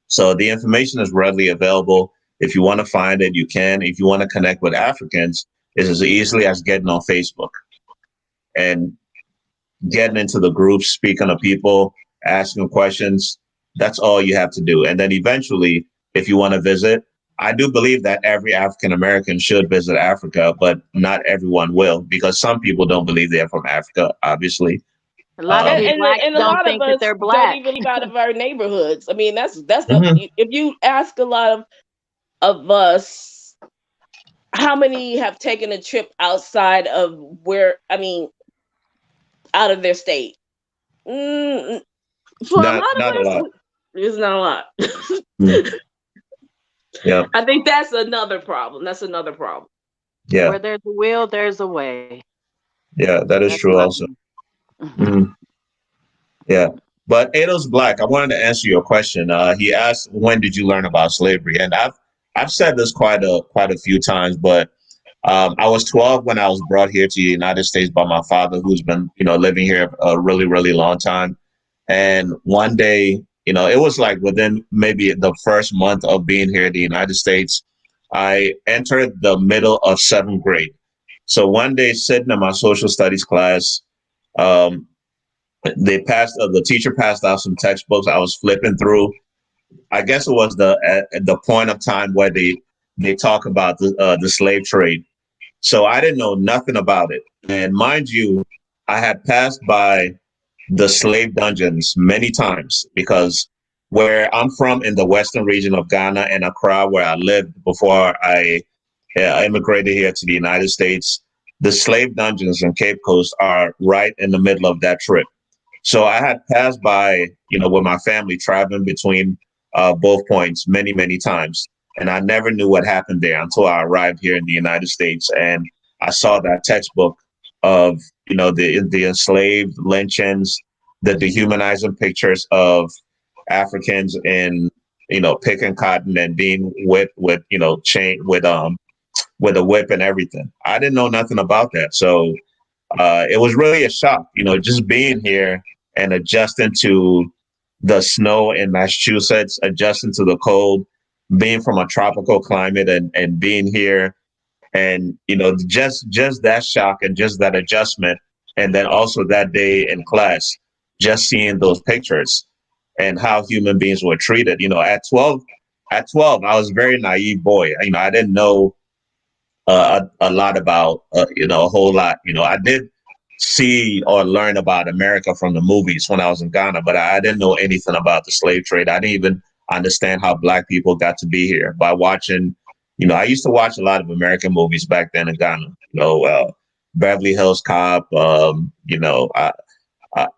So the information is readily available. If you want to find it, you can. If you want to connect with Africans, it's as easily as getting on Facebook and getting into the groups, speaking to people, asking questions. That's all you have to do. And then eventually, if you want to visit, I do believe that every African American should visit Africa, but not everyone will, because some people don't believe they're from Africa, obviously. A lot of these blacks And a don't lot of think that us they're don't black. even leave out of our neighborhoods. I mean, that's Mhm. if you ask a lot of us how many have taken a trip outside of where, I mean, out of their state. Mm, for a lot of Not a lot. us, it's not a lot. Mm. Yeah, I think that's another problem. That's another problem. yeah, Where there's a will, there's a way. yeah. That is That's true my also. view. Mhm. Yeah. But Ado's Black, I wanted to answer your question. He asked, when did you learn about slavery? And I've said this quite a few times, but I was 12 when I was brought here to the United States by my father, who's been, living here a really, really long time. And one day, it was like within maybe the first month of being here in the United States, I entered the middle of seventh grade. So one day, sitting in my social studies class, um, the teacher passed out some textbooks. I was flipping through. I guess it was at the point of time where they talk about the slave trade. So I didn't know nothing about it. And mind you, I had passed by the slave dungeons many times, because where I'm from in the western region of Ghana and Accra, where I lived before I immigrated here to the United States, the slave dungeons in Cape Coast are right in the middle of that trip. So I had passed by, with my family, traveling between both points many, many times. And I never knew what happened there until I arrived here in the United States. And I saw that textbook of, the enslaved lynchings, the dehumanizing pictures of Africans in, picking cotton and being whipped with, chain with a whip and everything. I didn't know nothing about that. So it was really a shock, just being here and adjusting to the snow in Massachusetts, adjusting to the cold, being from a tropical climate and being here, and just that shock and just that adjustment, and then also that day in class, just seeing those pictures and how human beings were treated. At 12, I was a very naive boy. I didn't know a lot about, a whole lot. I did see or learn about America from the movies when I was in Ghana, but I didn't know anything about the slave trade. I didn't even understand how Black people got to be here by watching. I used to watch a lot of American movies back then in Ghana. Beverly Hills Cop.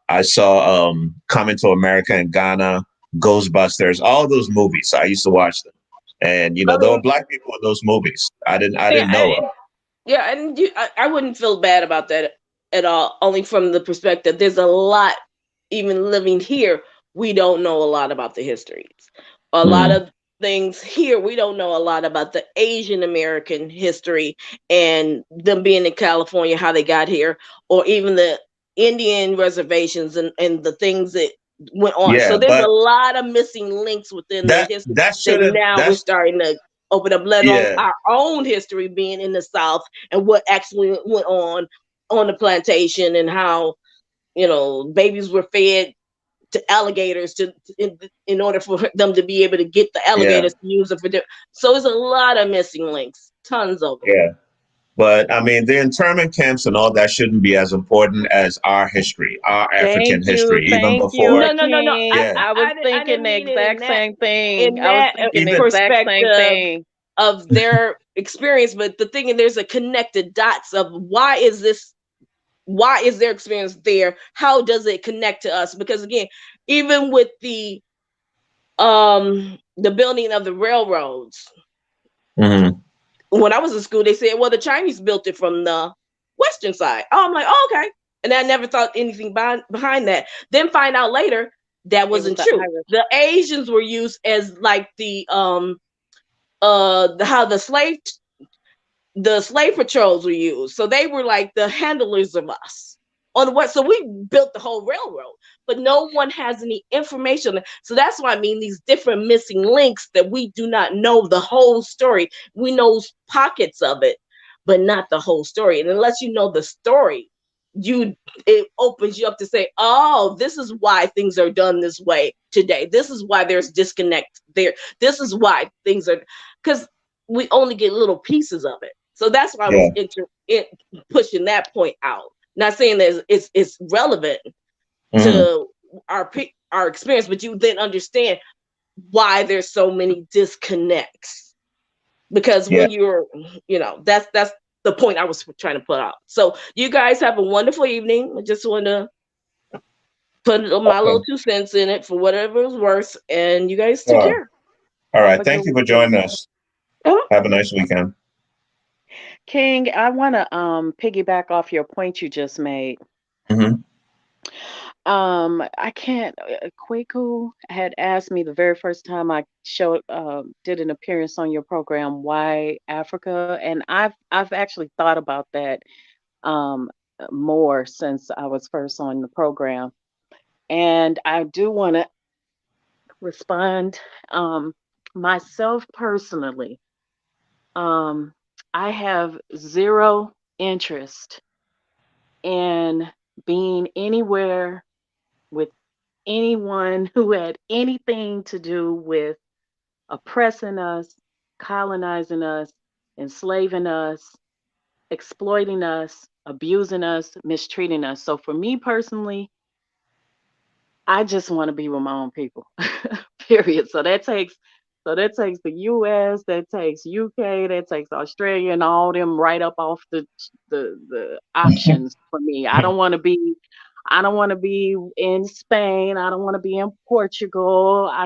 I saw Coming to America in Ghana, Ghostbusters, all those movies. I used to watch them, and there were Black people in those movies. I Yeah, didn't know it. yeah, and I wouldn't feel bad about that at all. Only from the perspective, there's a lot, even living here, we don't know a lot about the histories. A lot Mm, of things here, we don't know a lot about the Asian American history and them being in California, how they got here, or even the Indian reservations and the things that went on. So yeah, there's a but lot of missing links within their history that that shouldn't. now we're That's starting to open up, let alone yeah, our own history being in the South and what actually went on the plantation and how babies were fed to alligators in order for them to be able to get the yeah, alligators to use it for their. So there's a lot of missing links, tons of them. yeah. But I mean, the internment camps and all that shouldn't be as important as our history, our African history, even Thank you, before. No. Akeem. Yeah, I was I thinking didn't the mean it exact same thing. in I was that thinking the even exact same perspective thing. of their experience, but the thing is, there's a connected dots of why is their experience there? How does it connect to us? Because again, even with the building of the railroads, hmm when I was in school, they said, well, the Chinese built it from the western side. Oh, I'm like, oh, okay. And I never thought anything behind that. Then find out later that It was wasn't the true. Irish. The Asians were used as like how the slave patrols were used. So they were like the handlers of us. on the west. So we built the whole railroad, but no one has any information. So that's why I mean these different missing links that we do not know the whole story. We know pockets of it, but not the whole story. And unless you know the story, it opens you up to say, oh, this is why things are done this way today. This is why there's disconnect there. This is why things are, because we only get little pieces of it. So that's why I was pushing that point out. Not saying that it's relevant to our experience, but you then understand why there's so many disconnects. Because when you're, that's the point I was trying to put out. So you guys have a wonderful evening. I just want to put my little 2 cents in it for whatever it's worth. And you guys take care. All right. Thank you for joining us. Have a nice weekend. King, I want to piggyback off your point you just made. I can't. Kwaku had asked me the very first time I did an appearance on your program, why Africa, and I've actually thought about that more since I was first on the program, and I do want to respond. Myself personally, I have zero interest in being anywhere with anyone who had anything to do with oppressing us, colonizing us, enslaving us, exploiting us, abusing us, mistreating us. So for me personally, I just want to be with my own people. Period. So that takes the US, that takes UK, that takes Australia and all them right up off the options for me. I don't want to be in Spain. I don't want to be in Portugal. I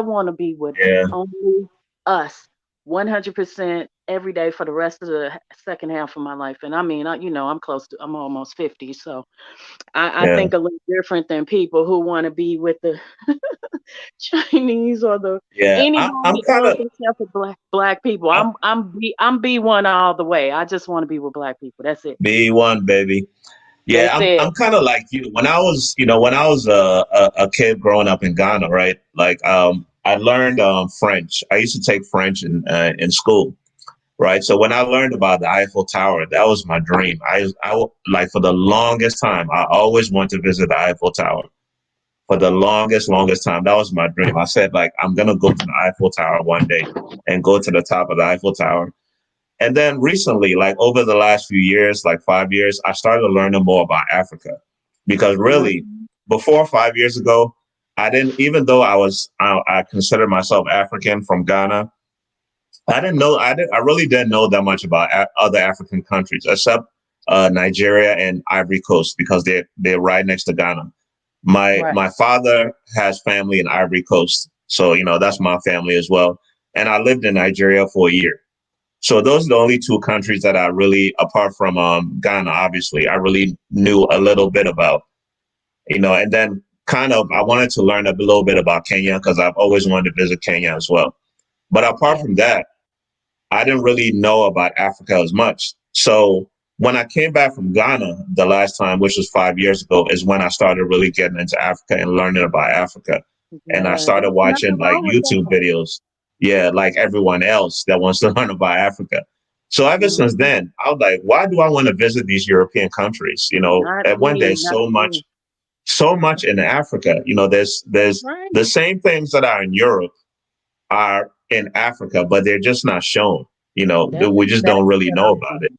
want to be with only us 100% every day for the rest of the second half of my life. And I mean, I'm almost 50. So I think a little different than people who want to be with the Chinese or the anybody else except for black people. I'm B1 all the way. I just want to be with black people. That's it. B1, baby. Yeah, I'm kind of like you. When I was a kid growing up in Ghana, right? Like I learned French. I used to take French in school, right? So when I learned about the Eiffel Tower, that was my dream. I like for the longest time, I always wanted to visit the Eiffel Tower. For the longest time, that was my dream. I said, like, I'm gonna go to the Eiffel Tower one day and go to the top of the Eiffel Tower. And then recently, like over the last few years, like 5 years, I started learning more about Africa. Because really, before 5 years ago, I didn't, even though I consider myself African from Ghana, I really didn't know that much about other African countries except Nigeria and Ivory Coast because they're right next to Ghana. My father has family in Ivory Coast, so that's my family as well. And I lived in Nigeria for a year. So those are the only two countries that I really, apart from Ghana, obviously, I really knew a little bit about. And then kind of I wanted to learn a little bit about Kenya because I've always wanted to visit Kenya as well. But apart from that, I didn't really know about Africa as much. So when I came back from Ghana the last time, which was 5 years ago, is when I started really getting into Africa and learning about Africa. And I started watching like YouTube videos. Yeah, like everyone else that wants to learn about Africa. So ever since then, I was like, why do I want to visit these European countries? And when there's so much in Africa, there's the same things that are in Europe are in Africa, but they're just not shown. We just don't really know about it.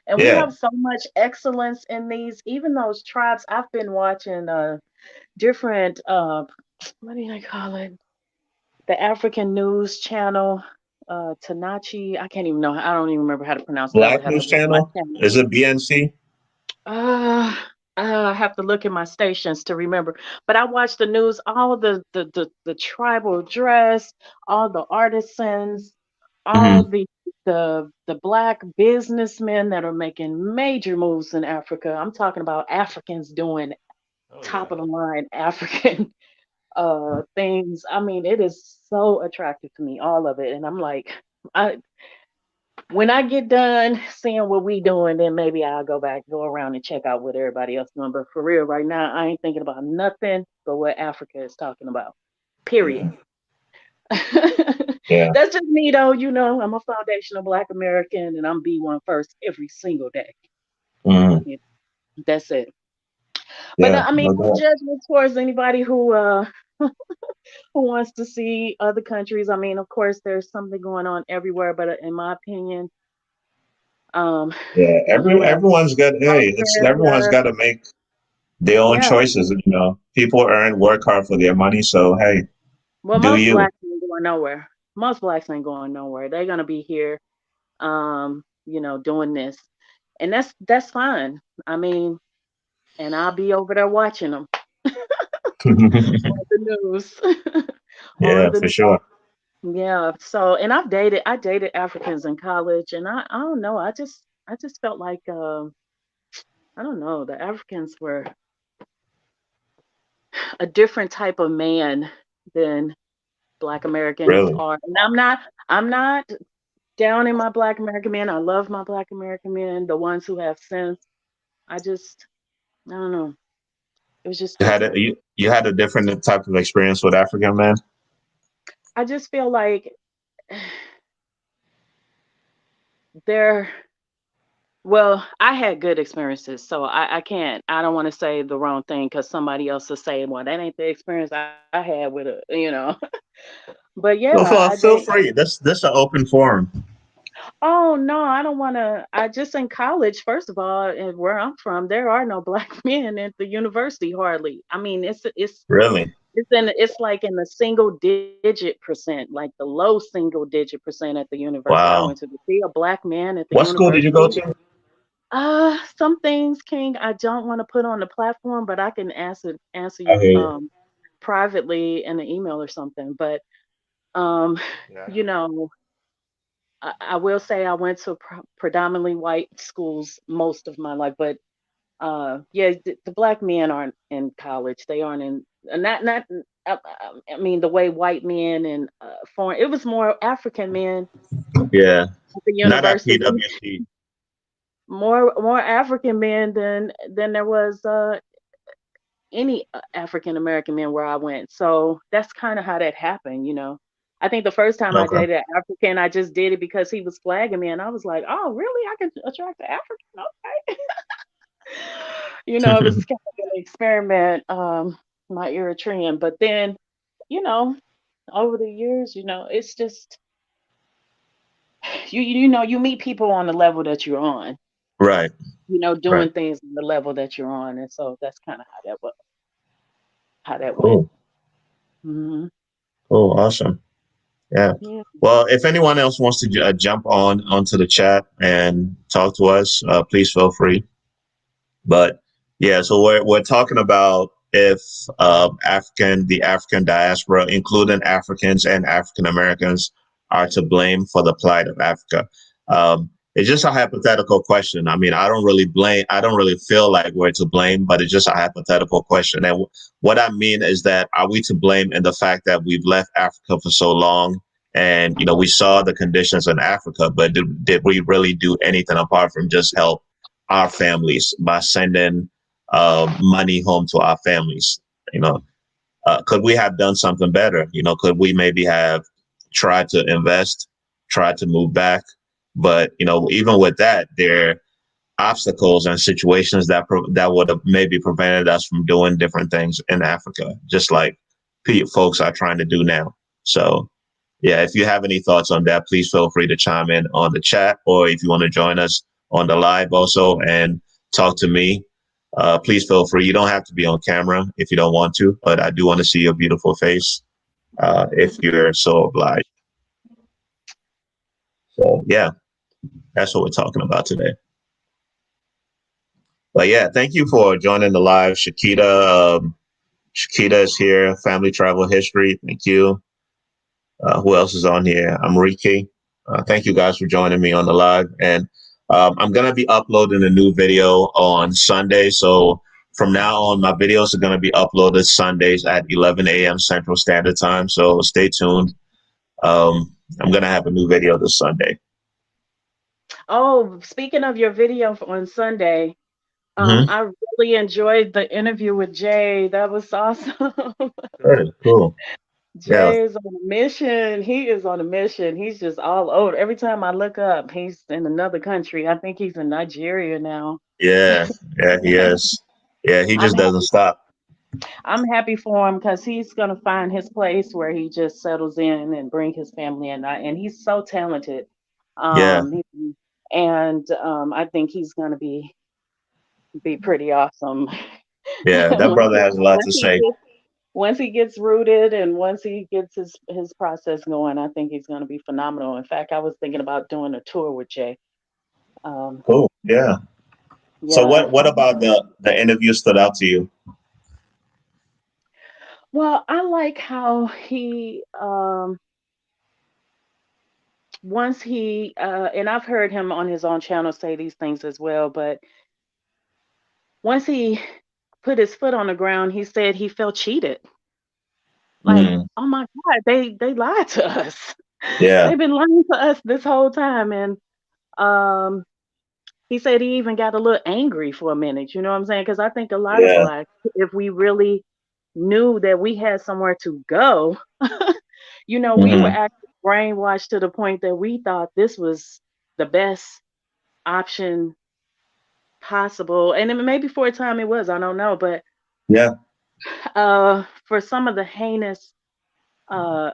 And we have so much excellence in these, even those tribes. I've been watching different what do I call it? The African news channel, Tanachi. I can't even know. I don't even remember how to pronounce it. I would Black have to News look at my Channel? channel. Is it BNC? I have to look at my stations to remember. But I watch the news, all the tribal dress, all the artisans, all the black businessmen that are making major moves in Africa. I'm talking about Africans doing top of the line African things. I mean, it is so attractive to me, all of it. And I'm like, I when I get done seeing what we doing, then maybe I'll go around and check out what everybody else doing. But for real, right now, I ain't thinking about nothing but what Africa is talking about. Period. Yeah. Yeah. That's just me, though. You know, I'm a foundational Black American, and I'm B1 first every single day. Mhm. Yeah, that's it. But Yeah. I mean, No no doubt. judgment towards anybody who who wants to see other countries. I mean, of course, there's something going on everywhere, but in my opinion, um, Yeah. the U.S. Everyone's got. Hey, it's everyone's Australia, got to make their own yeah. choices. You know, people work hard for their money. So hey, Well, do most you? blacks ain't going nowhere. Most blacks ain't going nowhere. They're gonna be here, doing this, and that's fine. I mean, and I'll be over there watching them on the news, on Yeah, the for news. sure. Yeah. So, and I dated Africans in college, and I don't know. I just felt like I don't know. The Africans were a different type of man than Black Americans Really. are, and I'm not down in my Black American men. I love my Black American men, the ones who have sense. I don't know. It was just different. You had a different type of experience with African men. I just feel like they're, well, I had good experiences, so I don't want to say the wrong thing because somebody else will say, well, that ain't the experience I had with it. But Well, yeah, I feel date. free. This an open forum. Oh no, I don't want to. I just in college, first of all, and where I'm from, there are no Black men at the university hardly. I mean, Really? it's like in the single digit percent, like the low single digit percent at the university I Wow. went to. To see a Black man at the What school did you go university, to? some things, King, I don't want to put on the platform, but I can answer I you hear you. privately in an email or something. But um, Yeah. you know, I will say I went to predominantly white schools most of my life, but yeah, the Black men aren't in college. They aren't in, not. I mean, the way white men and foreign. It was more African men Yeah. at the Not at university. PWC. More African men than there was any African American men where I went. So that's kind of how that happened. I think the first time I Okay. dated an African, I just did it because he was flagging me, and I was like, "Oh, really? I can attract an African? Okay." It was kind of an experiment, my Eritrean. But then, you know, over the years, it's just you meet people on the level that you're on. Right. Right. Doing things on the level that you're on, and so that's kind of how that went. Cool. Hmm. Cool. Awesome. Yeah. Yeah. Well, if anyone else wants to jump onto the chat and talk to us, please feel free. But yeah, so we're talking about if the African diaspora, including Africans and African Americans, are to blame for the plight of Africa. It's just a hypothetical question. I mean, I don't really blame. I don't really feel like we're to blame, but it's just a hypothetical question. And what I mean is that are we to blame in the fact that we've left Africa for so long? And we saw the conditions in Africa, but did we really do anything apart from just help our families by sending money home to our families? You know, could we have done something better? Could we maybe have tried to invest, tried to move back? But even with that, there are obstacles and situations that would have maybe prevented us from doing different things in Africa, just like folks are trying to do now. So yeah, if you have any thoughts on that, please feel free to chime in on the chat, or if you want to join us on the live also and talk to me, please feel free. You don't have to be on camera if you don't want to, but I do want to see your beautiful face if you're so obliged. So yeah, that's what we're talking about today. But yeah, thank you for joining the live, Shakita. Shakita is here, Family Travel History. Thank you. Who else is on here? I'm Ricky. Thank you guys for joining me on the live. And I'm going to be uploading a new video on Sunday. So from now on, my videos are going to be uploaded Sundays at 11 a.m. Central Standard Time. So stay tuned. I'm going to have a new video this Sunday. Oh, speaking of your video on Sunday, Hmm. I really enjoyed the interview with Jay. That was awesome. Good, cool. Yeah, Jay is on a mission. He is on a mission. He's just all over. Every time I look up, he's in another country. I think he's in Nigeria now. yeah, yeah. He is. Yeah, he I'm just doesn't happy. stop. I'm happy for him because he's gonna find his place where he just settles in and bring his family in. And he's so talented. Yeah, I think he's gonna be pretty awesome. yeah. That once brother he, has a lot once to he say. gets once he gets rooted and once he gets his process going, I think he's gonna be phenomenal. In fact, I was thinking about doing a tour with Jay. Um, Cool. Yeah. So yeah. what about the interview stood out to you? Well, I like how he once he and I've heard him on his own channel say these things as well, but once he put his foot on the ground, he said he felt cheated. Like, Mm, oh my God, they lied to us. yeah. They've been lying to us this whole time. And um he said he even got a little angry for a minute, you know what I'm saying? Because I think a lot of Yeah. blacks, if we really knew that we had somewhere to go, we were Hmm. actually brainwashed to the point that we thought this was the best option possible. And then maybe for a time it was, I don't know. But Yeah. for some of the heinous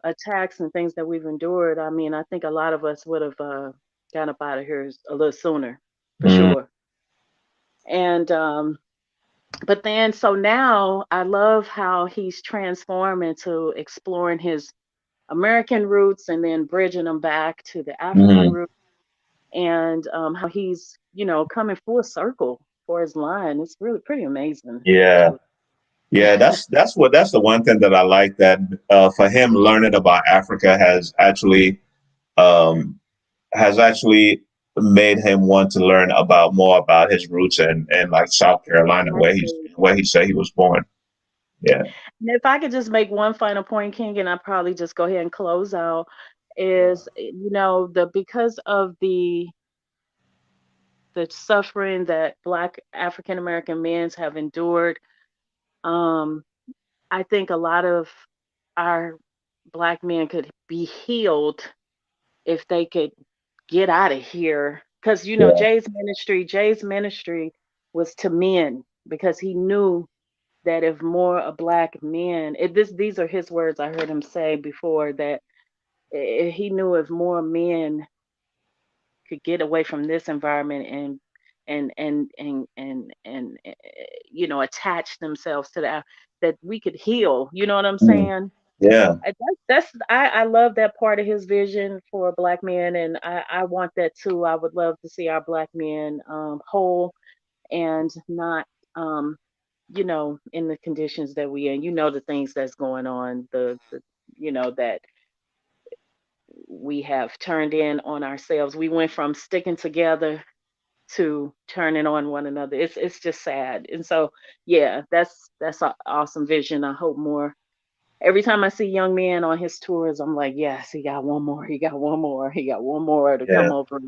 attacks and things that we've endured, I mean, I think a lot of us would have got up out of here a little sooner, for Mm, sure. And but then so now I love how he's transformed into exploring his American roots and then bridging them back to the African hmm. roots, and how he's coming full circle for his line. It's really pretty amazing, Yeah. actually. Yeah. That's the one thing that I like, that for him learning about Africa um has actually made him want to learn about more about his roots and like South Carolina, Exactly. where he said he was born. Yeah. And if I could just make one final point, King, and I probably just go ahead and close out, is the because of the suffering that Black African American men have endured, um, I think a lot of our Black men could be healed if they could get out of here. Because Yeah. Jay's ministry was to men because he knew that if more Black men, these are his words. I heard him say before that he knew if more men could get away from this environment and attach themselves to that we could heal. You know what I'm Mm, saying? yeah. I love that part of his vision for Black men, and I want that too. I would love to see our Black men whole and not in the conditions that we in. The things that's going on, that we have turned in on ourselves. We went from sticking together to turning on one another. It's just sad. And so yeah, that's an awesome vision. I hope more. Every time I see young men on his tours, I'm like, yes, he got one more. He got one more. He got one more to Yeah. come over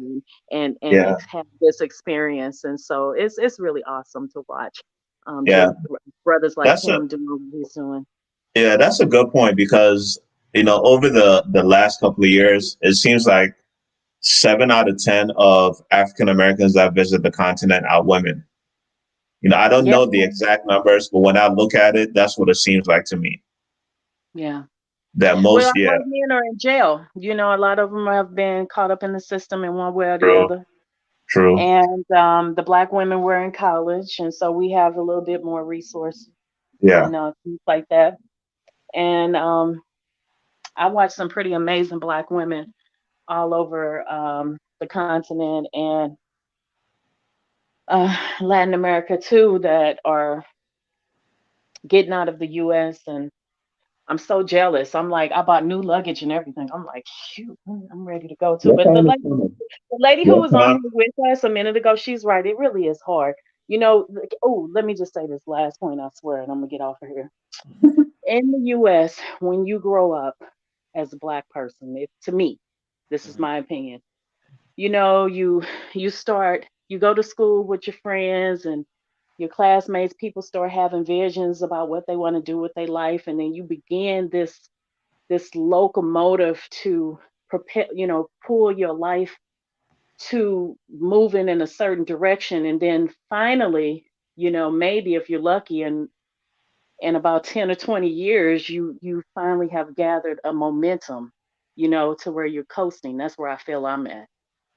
and Yeah. have this experience. And so it's really awesome to watch. Yeah. Brothers like That's a him doing what he's doing. Yeah, that's a good point because over the last couple of years, it seems like 7 out of 10 of African Americans that visit the continent are women. I don't Yeah, know the exact numbers, but when I look at it, that's what it seems like to me. yeah. That Well, most, a yeah, lot of men are in jail. A lot of them have been caught up in the system in one way or the true, other. true, And the Black women were in college, and so we have a little bit more resources yeah, and things like that. And I watched some pretty amazing Black women all over the continent and Latin America too that are getting out of the U.S. and I'm so jealous. I'm like, I bought new luggage and everything. I'm like, shoot, I'm ready to go too. your But the time is lady, coming. the lady who Your was on time, here with us a minute ago, she's right. It really is hard. Oh, let me just say this last point, I swear, and I'm gonna get off of here. In the US, when you grow up as a Black person, to me, this is my opinion, you know, you go to school with your friends and your classmates, people start having visions about what they want to do with their life, and then you begin this locomotive to prepare, pull your life to moving in a certain direction. And then finally, maybe if you're lucky, and in about 10 or 20 years, you finally have gathered a momentum, to where you're coasting. That's where I feel I'm at.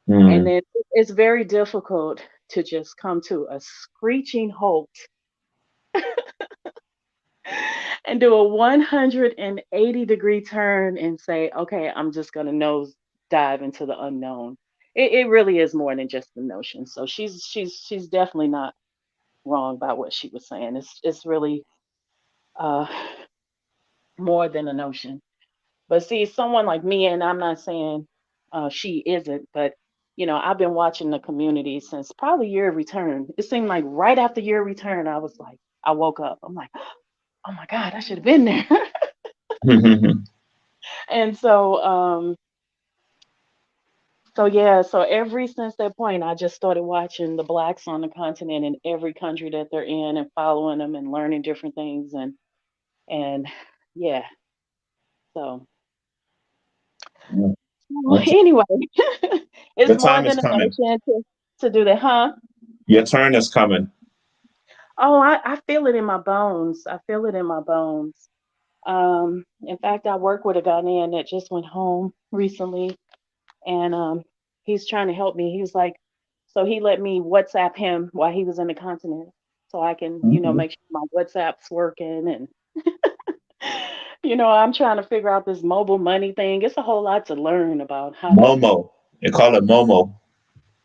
And Mm. then it's very difficult to just come to a screeching halt and do a 180-degree turn and say, okay, I'm just going to nose dive into the unknown. It really is more than just the notion. So she's definitely not wrong about what she was saying. It's really uh, more than a notion. But see, someone like me, and I'm not saying she isn't, but I've been watching the community since probably year of return. It seemed like right after year of return, I woke up. I'm like, oh my God, I should have been there. And so yeah, so ever since that point, I just started watching the blacks on the continent in every country that they're in and following them and learning different things and yeah, so well, Your anyway, it's your more time is than a coming. notion to do that, huh? Your turn is coming. Oh, I feel it in my bones. I feel it in my bones. In fact, I work with a Ghanaian that just went home recently, and he's trying to help me. He was like, so he let me WhatsApp him while he was in the continent, so I can, Mhm. make sure my WhatsApp's working, and I'm trying to figure out this mobile money thing. It's a whole lot to learn about how to. Momo. They call it Momo.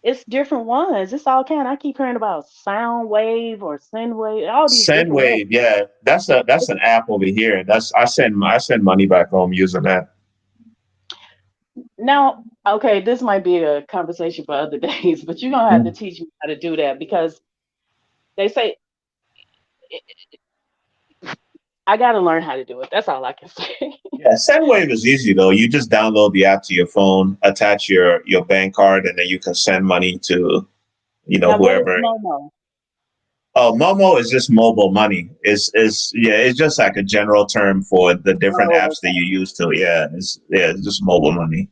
It's different ones. It's all kind. I keep hearing about sound wave or send wave, all these different ways. Sendwave, yeah, that's an app over here. That's I send money back home using that. Now, okay, this might be a conversation for other days, but you're gonna have to Mm. teach me how to do that because they say I got to learn how to do it. That's all I can say. Yeah, Sendwave is easy though. You just download the app to your phone, attach your bank card, and then you can send money to Now, what is whoever. Momo? Oh, Momo is just mobile money. It's yeah, it's just like a general term for the different Oh, apps that you use to. It's just mobile money.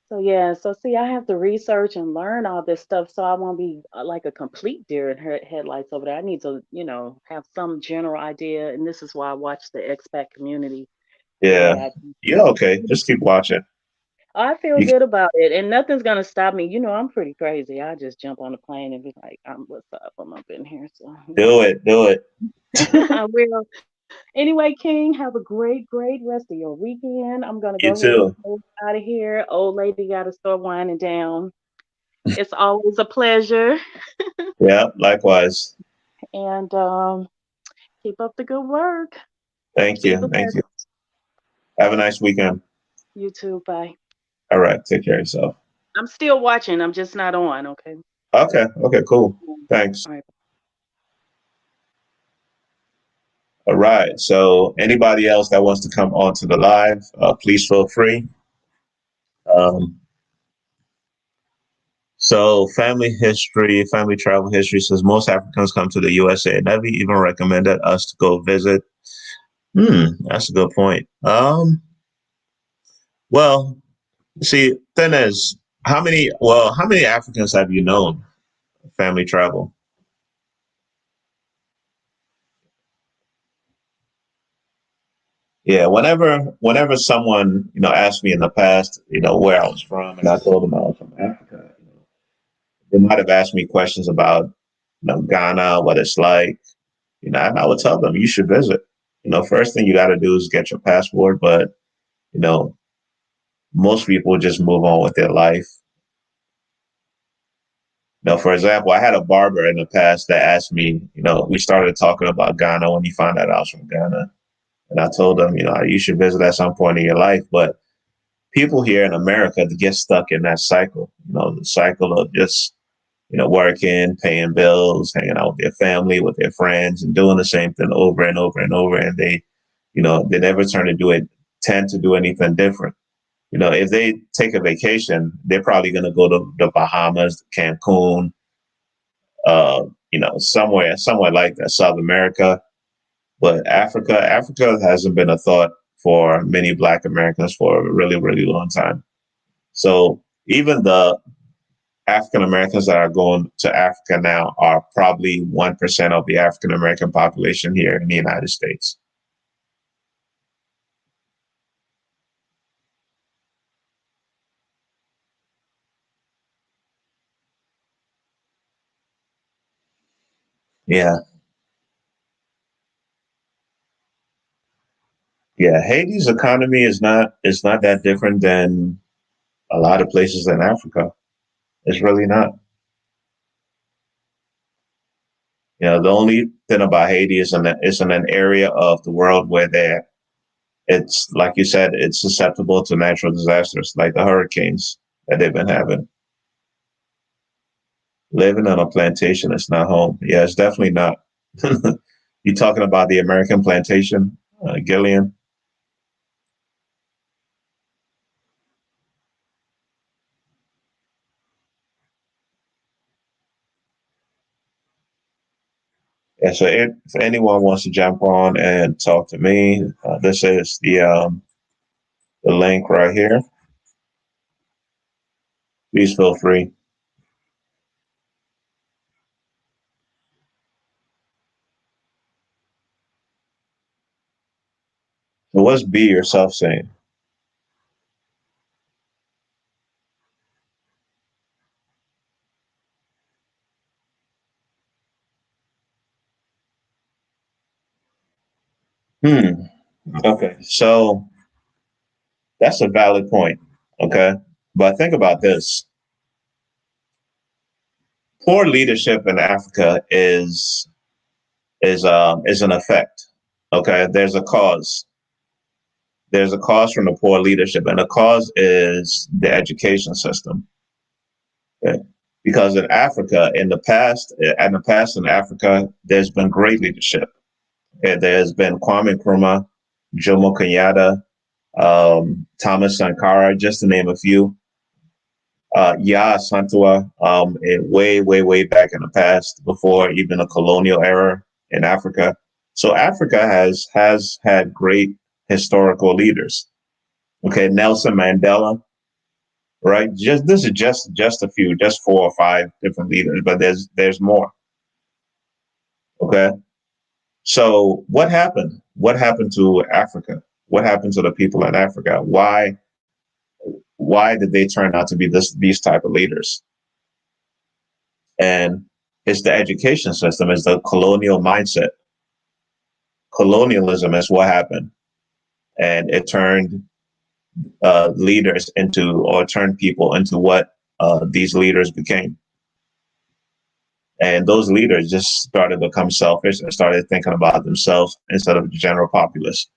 so yeah, so see, I have to research and learn all this stuff, so I won't be like a complete deer in headlights over there. I need to, have some general idea, and this is why I watch the expat community the way Yeah, I yeah. do. Okay, just keep watching. I feel You good about it, and nothing's gonna stop me. I'm pretty crazy. I just jump on the plane and be like, what's up? I'm up in here, so do it, do it. I will. Anyway, King, have a great, great rest of your weekend. I'm gonna You go ahead and too. close out of here. Old lady got to start winding down. It's always a pleasure, Yeah, likewise. and keep up the good work. Thank Be you, thank you. blessed. Have a nice weekend. You too. Bye. All right, take care of yourself. I'm still watching. I'm just not on. Okay. Okay, okay, cool. All Thanks. right. All right. So anybody else that wants to come on to the live, please feel free. Um, so family travel history says most Africans come to the USA and never even recommended us to go visit. That's a good point. Well, see, thing is, how many Africans have you known family travel? Yeah, whenever someone, asked me in the past, where I was from, and I told them I was from Africa, they might have asked me questions about, Ghana, what it's like, and I would tell them you should visit. First thing you got to do is get your passport, but you know, most people just move on with their life. For example, I had a barber in the past that asked me, we started talking about Ghana when he found out I was from Ghana. And I told him, you should visit at some point in your life. But people here in America get stuck in that cycle, the cycle of just, working, paying bills, hanging out with their family, with their friends, and doing the same thing over and over and over. And they never tend to do anything different. If they take a vacation, they're probably going to go to the Bahamas, Cancun, uh, somewhere like that, South America. But Africa hasn't been a thought for many Black Americans for a really, really long time. So even the African Americans that are going to Africa now are probably 1% of the African American population here in the United States. Yeah. Yeah. Haiti's economy is not that different than a lot of places in Africa. It's really not. The only thing about Haiti is in an area of the world where it's like you said, it's susceptible to natural disasters like the hurricanes that they've been having. Living on a plantation is not home. Yeah, it's definitely not. You talking about the American plantation, Gillian? Yeah. So if anyone wants to jump on and talk to me, this is the link right here. Please feel free. So what's be yourself saying? Hmm. Okay. So that's a valid point. Okay. But think about this. Poor leadership in Africa is an effect. Okay. There's a cause from the poor leadership, and the cause is the education system. Okay? Because in the past in Africa, there's been great leadership. There's been Kwame Nkrumah, Jomo Kenyatta, Thomas Sankara, just to name a few. Ya Santua, way, way, way back in the past, before even the colonial era in Africa. So Africa has had great historical leaders. Okay, Nelson Mandela, right? Just this is just a few, just 4 or 5 different leaders, but there's more. Okay, so what happened? What happened to Africa? What happened to the people in Africa? Why did they turn out to be these type of leaders? And it's the education system, it's the colonial mindset. Colonialism is what happened, and it turned leaders into, or turned people into what these leaders became. And those leaders just started to become selfish and started thinking about themselves instead of the general populace.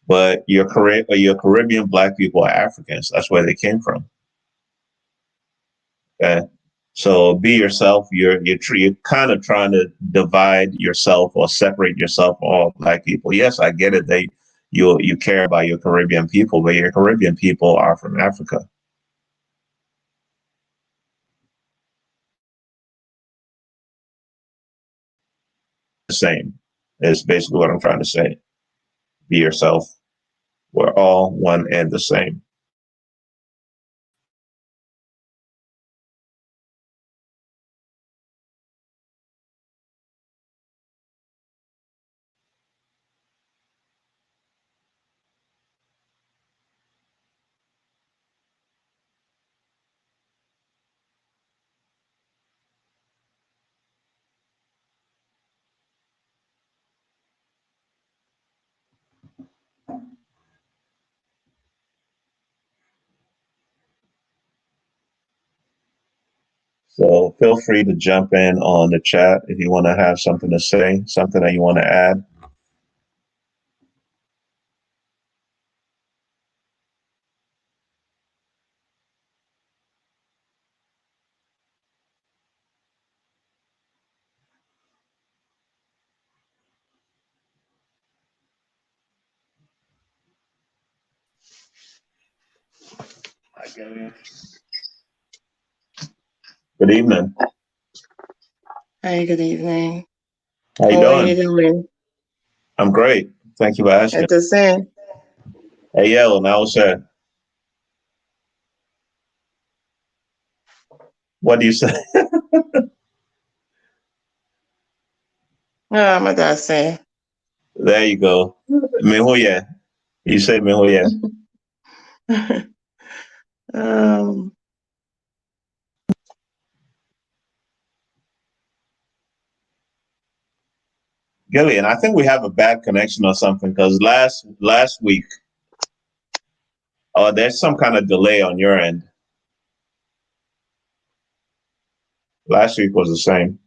But your Caribbean Black people are Africans. That's where they came from. Okay. So be yourself. You're kind of trying to divide yourself or separate yourself from all Black people. Yes, I get it. You care about your Caribbean people, but your Caribbean people are from Africa. The same is basically what I'm trying to say. Be yourself. We're all one and the same. So feel free to jump in on the chat if you want to have something to say, something that you want to add. Good evening. Hi, good evening. How you How are you doing? doing? I'm great. Thank you for asking. At the same. Hey, yo, now sir, what do you say? I'm at the same. There you go. Mehoye. You say Mehoye. um, Gillian, I think we have a bad connection or something because last week, there's some kind of delay on your end. Last week was the same.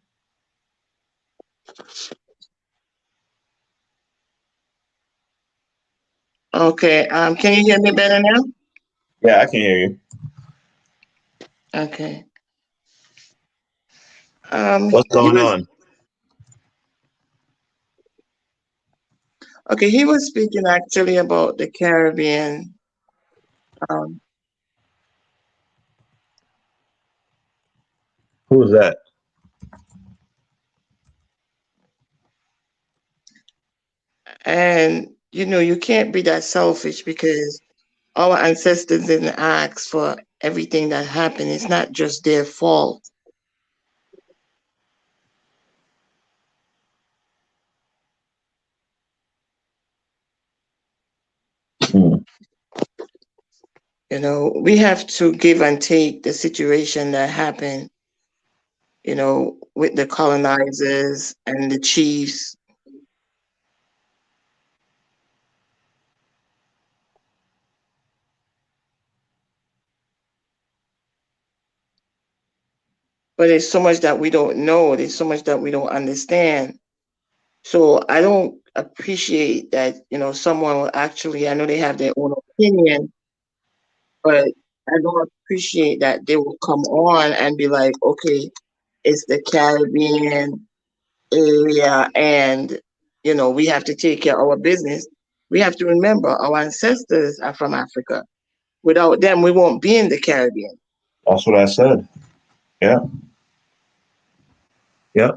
okay. Can you hear me better now? Yeah, I can hear you. Okay. What's He going was on? okay. He was speaking actually about the Caribbean. Um, Who's that? and you can't be that selfish because our ancestors didn't ask for everything that happened. It's not just their fault. Hmm. We have to give and take the situation that happened, with the colonizers and the chiefs. But there's so much that we don't know. There's so much that we don't understand. So I don't appreciate that, someone will actually, I know they have their own opinion, but I don't appreciate that they will come on and be like, okay, it's the Caribbean area and, we have to take care of our business. We have to remember our ancestors are from Africa. Without them, we won't be in the Caribbean. That's what I said. Yeah. Yeah.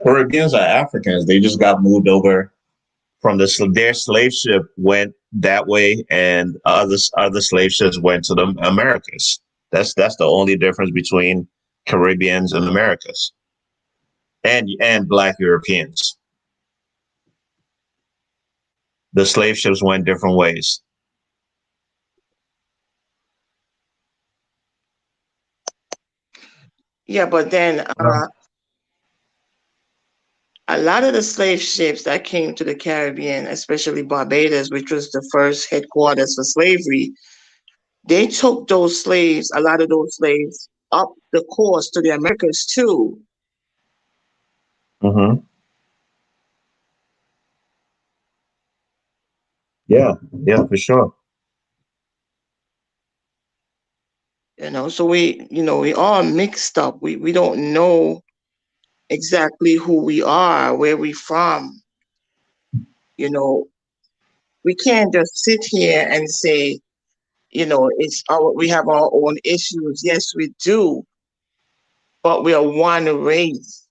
Caribbeans are Africans. They just got moved over from their slave ship went that way, and other slave ships went to the Americas. That's the only difference between Caribbeans and Americas, and Black Europeans. The slave ships went different ways. Yeah, but then a lot of the slave ships that came to the Caribbean, especially Barbados, which was the first headquarters for slavery, they took a lot of those slaves, up the coast to the Americas too. Mm-hmm. Yeah, yeah, for sure. So we all mixed up. We don't know exactly who we are, where we from. You know, we can't just sit here and say, we have our own issues. Yes, we do, but we are one race.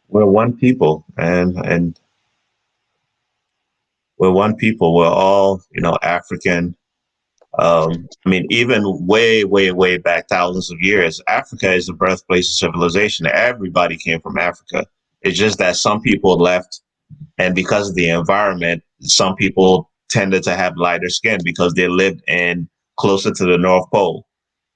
We're one people, and we're one people. We're all, African. I mean, even way, way, way back thousands of years, Africa is the birthplace of civilization. Everybody came from Africa. It's just that some people left, and because of the environment, some people tended to have lighter skin because they lived in closer to the North Pole.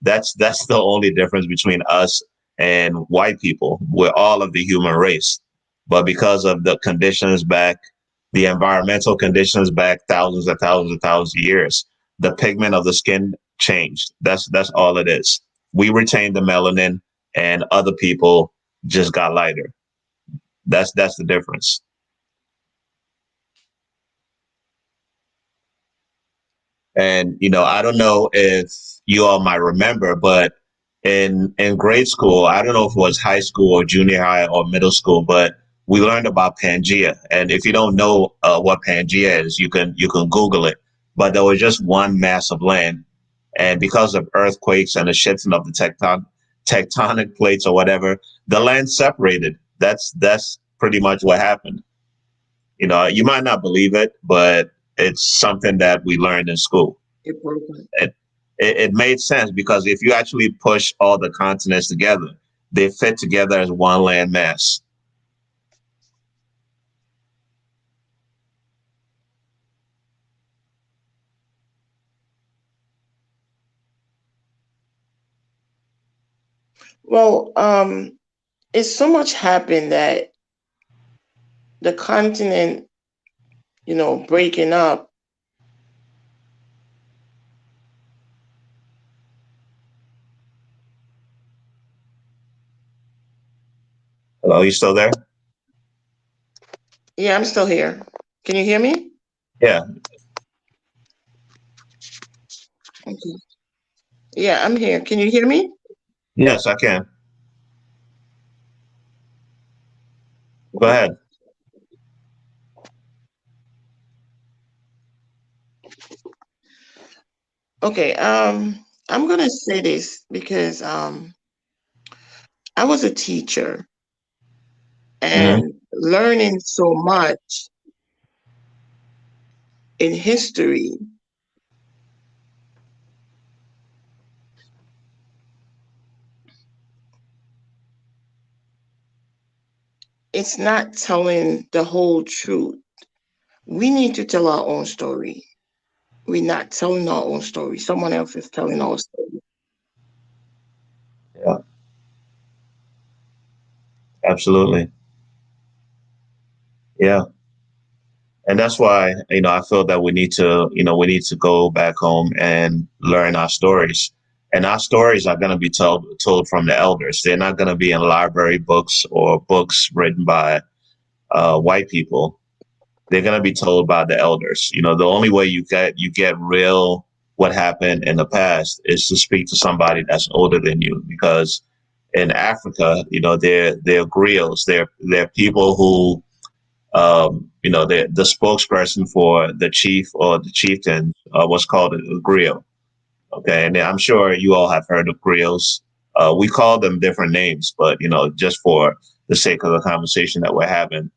That's the only difference between us and white people. We're all of the human race, but because of the conditions back, the environmental conditions back thousands of years, the pigment of the skin changed. That's all it is. We retained the melanin, and other people just got lighter. That's the difference. And I don't know if you all might remember, but in grade school, I don't know if it was high school or junior high or middle school, but we learned about Pangea. And if you don't know what Pangea is, you can Google it. but there was just one mass of land. And because of earthquakes and the shifting of the tectonic plates or whatever, the land separated. That's pretty much what happened. You know, you might not believe it, but it's something that we learned in school. It broke. It, it made sense because if you actually push all the continents together, they fit together as one land mass. Well, it's so much happened that the continent, breaking up. Hello, you still there? Yeah, I'm still here. Can you hear me? Yeah. Okay. Yeah, I'm here. Can you hear me? Yes, I can. Go ahead. Okay. I'm gonna say this because I was a teacher Hmm. and learning so much in history. It's not telling the whole truth. We need to tell our own story. We're not telling our own story. Someone else is telling our story. Yeah, absolutely. Yeah. And that's why, I feel that we need to go back home and learn our stories. And our stories are going to be told from the elders. They're not going to be in library books or books written by white people. They're going to be told by the elders. The only way you get real what happened in the past is to speak to somebody that's older than you. Because in Africa, they're griots. They're people who the spokesperson for the chief or the chieftain was called a griot. Okay, and I'm sure you all have heard of griots. We call them different names, but just for the sake of the conversation that we're having,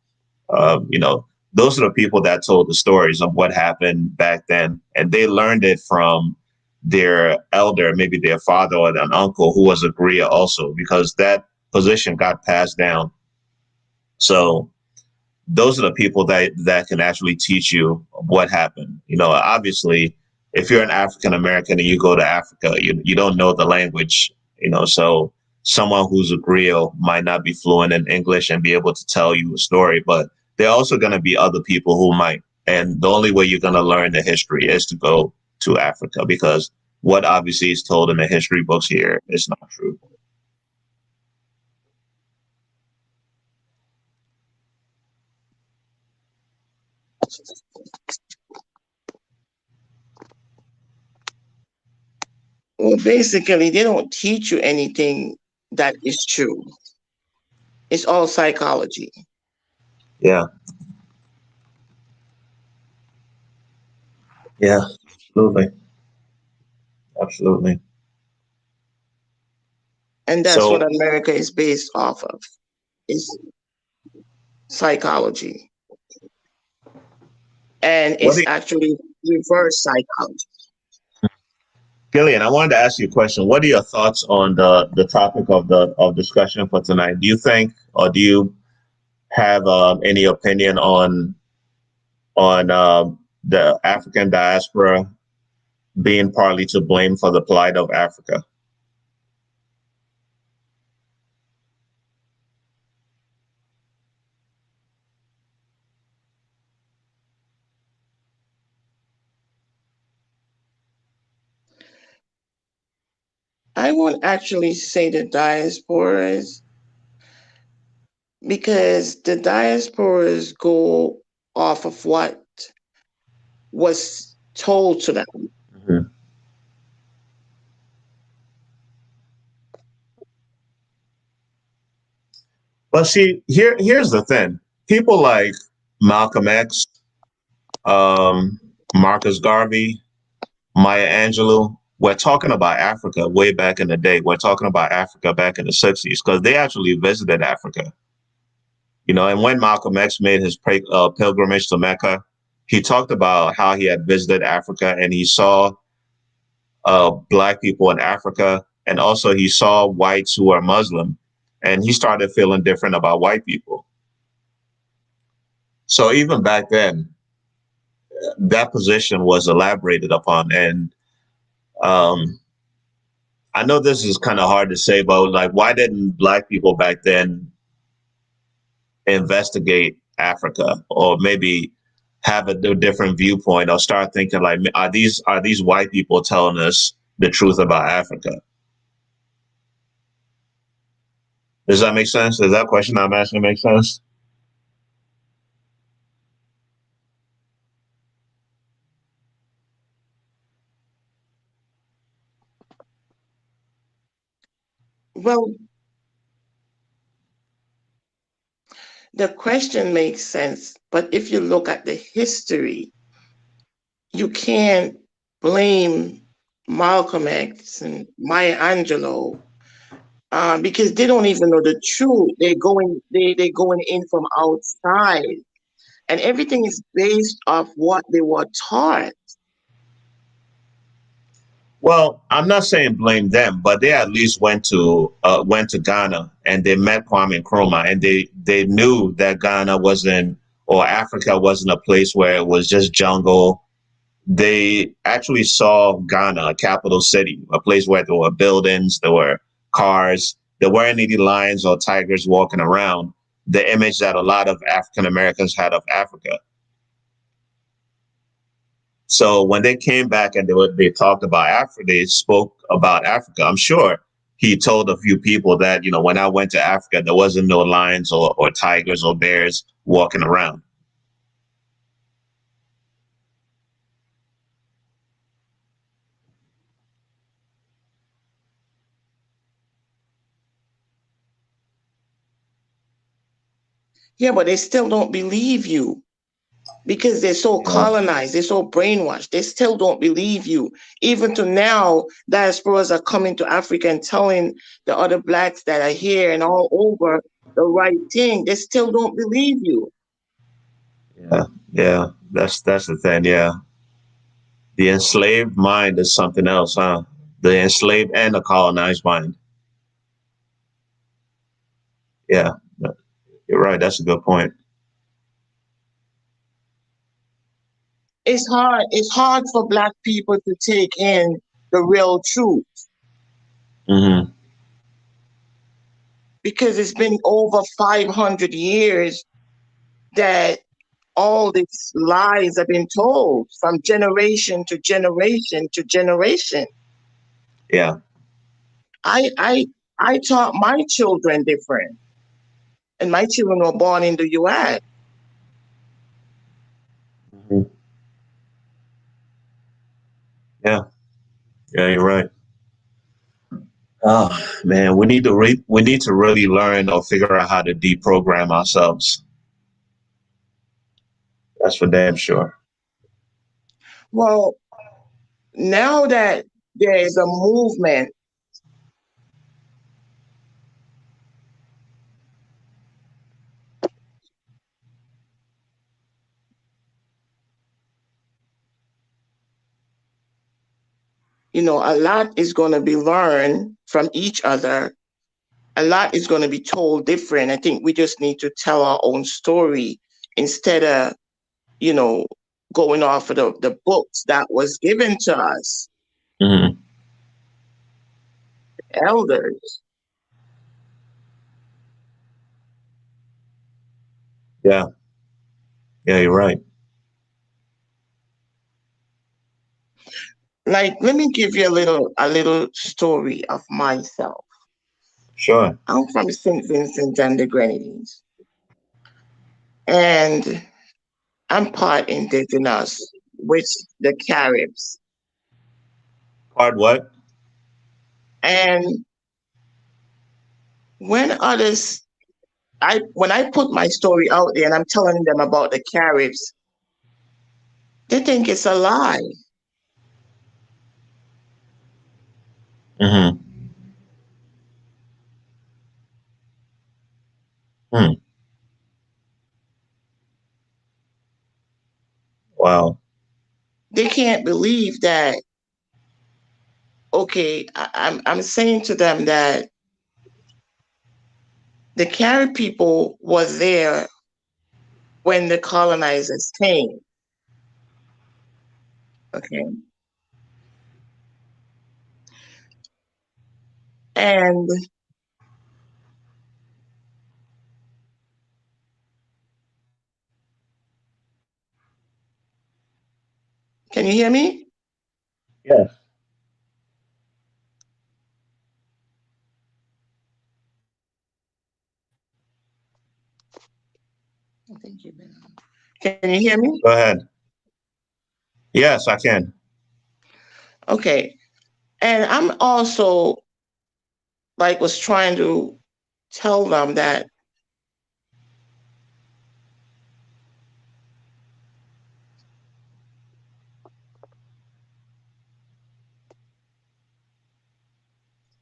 uh, you know, those are the people that told the stories of what happened back then, and they learned it from their elder, maybe their father or an uncle who was a griot also, because that position got passed down. So those are the people that can actually teach you what happened. Obviously, if you're an African American and you go to Africa, you don't know the language. So someone who's a griot might not be fluent in English and be able to tell you a story, but there are also going to be other people who might. And the only way you're going to learn the history is to go to Africa, because what obviously is told in the history books here is not true. Well, basically, they don't teach you anything that is true. It's all psychology. Yeah, yeah, absolutely, absolutely. And that's what So America is based off of. It's psychology. And what do it's actually reverse psychology. Gillian, I wanted to ask you a question. What are your thoughts on the topic of discussion for tonight? Do you think, or do you have any opinion on the African diaspora being partly to blame for the plight of Africa? I won't actually say the diasporas because the diasporas go off of what was told to them. Mhm. But see, here's the thing: people like Malcolm X, um, Marcus Garvey, Maya Angelou. We're talking about Africa way back in the day. We're talking about Africa back in the 60s because they actually visited Africa. You know, and when Malcolm X made his pilgrimage to Mecca, he talked about how he had visited Africa and he saw Black people in Africa. And also he saw whites who are Muslim and he started feeling different about white people. So even back then, that position was elaborated upon. And um, I know this is kind of hard to say, but like, why didn't Black people back then investigate Africa or maybe have a different viewpoint or start thinking like, are these white people telling us the truth about Africa? Does that make sense? Does that question I'm asking make sense? Well, the question makes sense, but if you look at the history, you can't blame Malcolm X and Maya Angelou because they don't even know the truth. They going in from outside, and everything is based off what they were taught. Well, I'm not saying blame them, but they at least went to Ghana and they met Kwame Nkrumah, and they knew that Ghana wasn't, or Africa wasn't, a place where it was just jungle. They actually saw Ghana, a capital city, a place where there were buildings, there were cars, there weren't any lions or tigers walking around. The image that a lot of African Americans had of Africa. So when they came back and they talked about Africa, they spoke about Africa. I'm sure he told a few people that, you know, when I went to Africa, there wasn't no lions or tigers or bears walking around. Yeah, but they still don't believe you because they're so colonized, they're so brainwashed. They still don't believe you. Even to now, diasporas are coming to Africa and telling the other Blacks that are here and all over the right thing. They still don't believe you. Yeah, that's the thing. Yeah, the enslaved mind is something else, huh? The enslaved and the colonized mind. Yeah, you're right. That's a good point. It's hard. It's hard for Black people to take in the real truth Mm-hmm. because it's been over 500 years that all these lies have been told from generation to generation to generation. Yeah. I taught my children different, and my children were born in the U.S. Mm-hmm. Yeah. Yeah, you're right. Oh man, we need to really learn or figure out how to deprogram ourselves. That's for damn sure. Well, now that there is a movement, you know, a lot is going to be learned from each other. A lot is going to be told different. I think we just need to tell our own story instead of, you know, going off of the books that was given to us, Mm-hmm. elders. Yeah. Yeah, you're right. Like, let me give you a little story of myself. Sure. I'm from St. Vincent and the Grenadines, and I'm part indigenous with the Caribs. Part what? And when others, when I put my story out there and I'm telling them about the Caribs, They think it's a lie. Mm-hmm. Hmm. Wow. They can't believe that. Okay, I'm saying to them that the Carib people was there when the colonizers came. Okay, and can you hear me? Yes. I think you've been. Can you hear me? Go ahead. Yes, I can. Okay, and I'm also like was trying to tell them that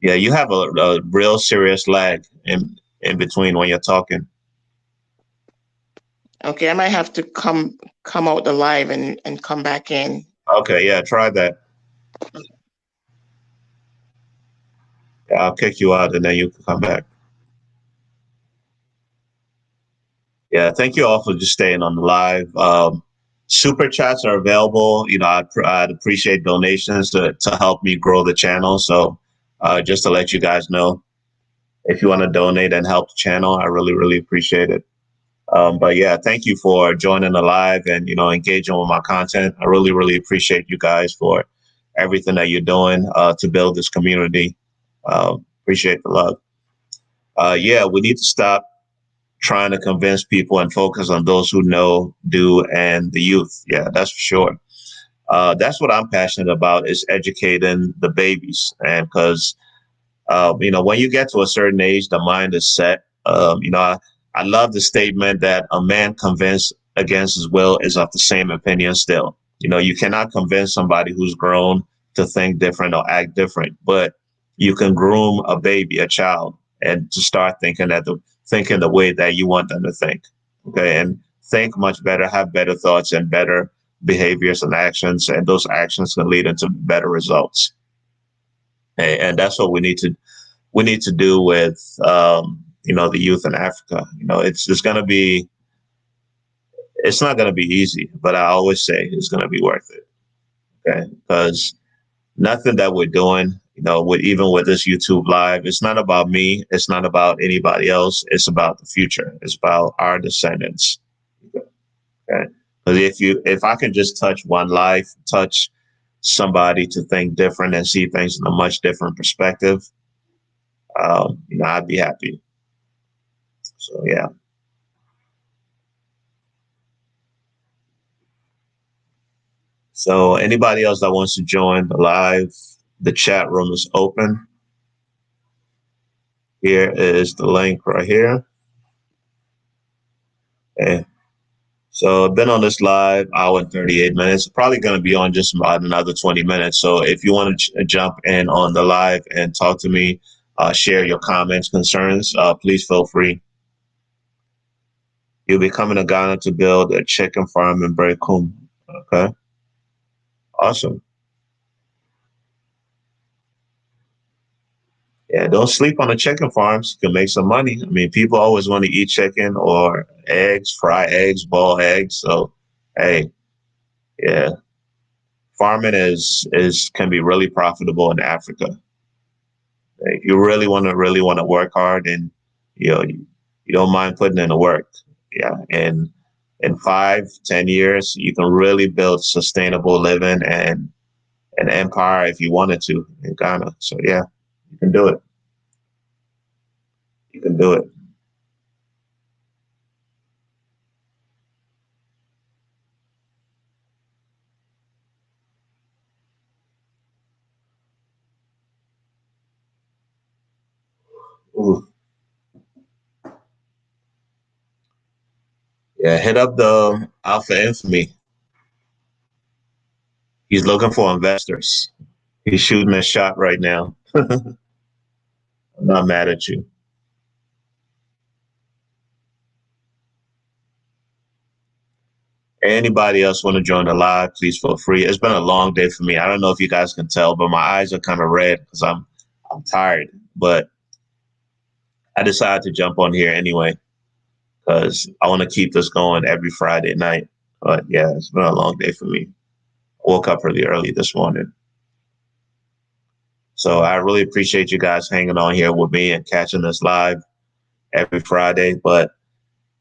Yeah, you have a real serious lag in between when you're talking. okay, I might have to come out the live and come back in. Okay, yeah, try that. Yeah, I'll kick you out and then you can come back. Yeah, thank you all for just staying on the live. Super chats are available. You know, I'd appreciate donations to help me grow the channel. So just to let you guys know, if you want to donate and help the channel, I really, really appreciate it. But yeah, thank you for joining the live and, you know, engaging with my content. I really, really appreciate you guys for everything that you're doing to build this community. Appreciate the love. Yeah, we need to stop trying to convince people and focus on those who know, do, and the youth. Yeah, that's for sure. That's what I'm passionate about is educating the babies. And because, you know, when you get to a certain age, the mind is set. You know, I love the statement that a man convinced against his will is of the same opinion still. You know, you cannot convince somebody who's grown to think different or act different, but you can groom a baby, a child, and to start thinking the way that you want them to think. Okay, and think much better, have better thoughts and better behaviors and actions, and those actions can lead into better results. And that's what we need to do with you know, the youth in Africa. You know, it's not gonna be easy, but I always say it's gonna be worth it. Okay, because nothing that we're doing, you know, even with this YouTube live, it's not about me. It's not about anybody else. It's about the future. It's about our descendants. Okay, because if I can just touch one life, touch somebody to think different and see things in a much different perspective, you know, I'd be happy. So yeah. So anybody else that wants to join the live, the chat room is open. Here is the link right here. Okay. So I've been on this live hour and 38 minutes. Probably going to be on just about another 20 minutes. So if you want to jump in on the live and talk to me, share your comments, concerns, please feel free. You'll be coming to Ghana to build a chicken farm in Brekum. Okay. Awesome. Yeah, don't sleep on the chicken farms. You can make some money. I mean, people always want to eat chicken or eggs, fry eggs, boil eggs. So, hey, yeah, farming is can be really profitable in Africa. If you really want to work hard, and you don't mind putting in the work. Yeah, and in 5, 10 years, you can really build sustainable living and an empire if you wanted to in Ghana. So yeah, you can do it. You can do it. Ooh. Yeah, hit up the Alpha Infamy. He's looking for investors. He's shooting a shot right now. I'm not mad at you. Anybody else want to join the live, please feel free. It's been a long day for me. I don't know if you guys can tell, but my eyes are kind of red because I'm tired. But I decided to jump on here anyway because I want to keep this going every Friday night. But yeah, it's been a long day for me. I woke up really early this morning. So I really appreciate you guys hanging on here with me and catching this live every Friday. But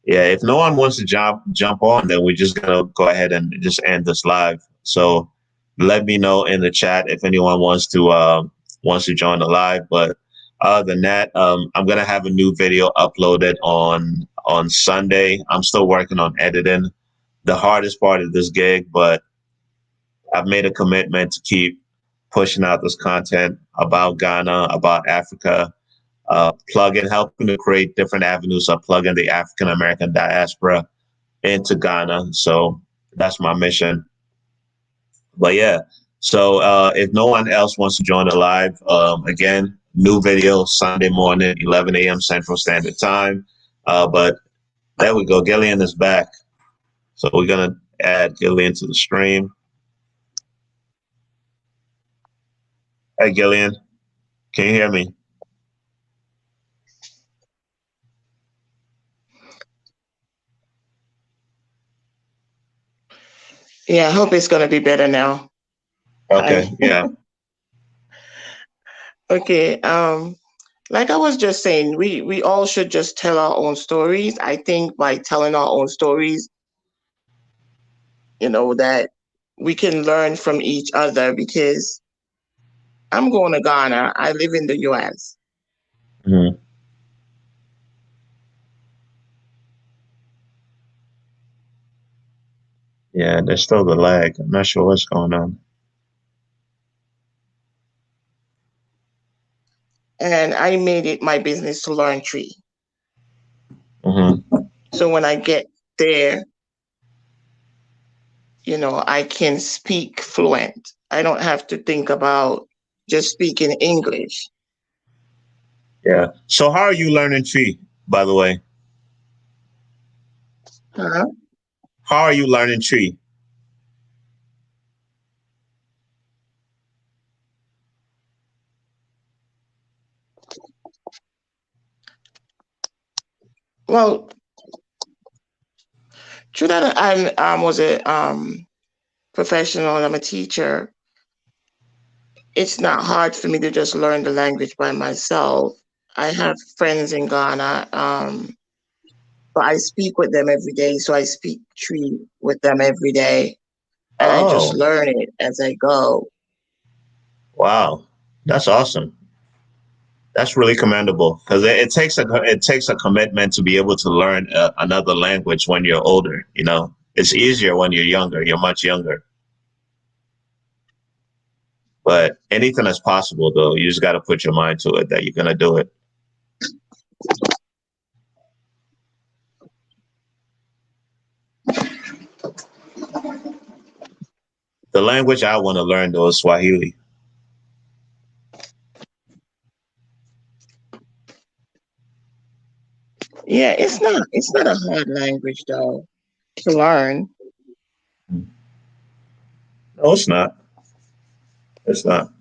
yeah, if no one wants to jump on, then we're just gonna go ahead and just end this live. So let me know in the chat if anyone wants to join the live. But other than that, I'm gonna have a new video uploaded on Sunday. I'm still working on editing, the hardest part of this gig, but I've made a commitment to keep pushing out this content about Ghana, about Africa. Helping to create different avenues of plugging the African American diaspora into Ghana. So that's my mission. But yeah, so if no one else wants to join the live, again, new video Sunday morning, 11 a.m. Central Standard Time. But there we go. Gillian is back. So we're going to add Gillian to the stream. Hey, Gillian, can you hear me? Yeah, I hope it's going to be better now. Okay, Hi. yeah. Okay. Like I was just saying, we all should just tell our own stories. I think by telling our own stories, that we can learn from each other, because I'm going to Ghana. I live in the US. Mm-hmm. Yeah, there's still the lag. I'm not sure what's going on. And I made it my business to learn Tree. Mm-hmm. So when I get there, I can speak fluent. I don't have to think about just speaking English. Yeah. So how are you learning Tree, by the way? Huh? How are you learning Tree? Well, true that I was a professional and I'm a teacher. It's not hard for me to just learn the language by myself. I have friends in Ghana, but I speak with them every day. So I speak Tree with them every day, and I just Oh, learn it as I go. wow. That's awesome. That's really commendable because it takes a commitment to be able to learn another language when you're older. It's easier when you're younger. You're much younger. But anything is possible, though. You just got to put your mind to it that you're going to do it. The language I want to learn, though, is Swahili. Yeah, it's not a hard language though to learn. No, it's not. It's not.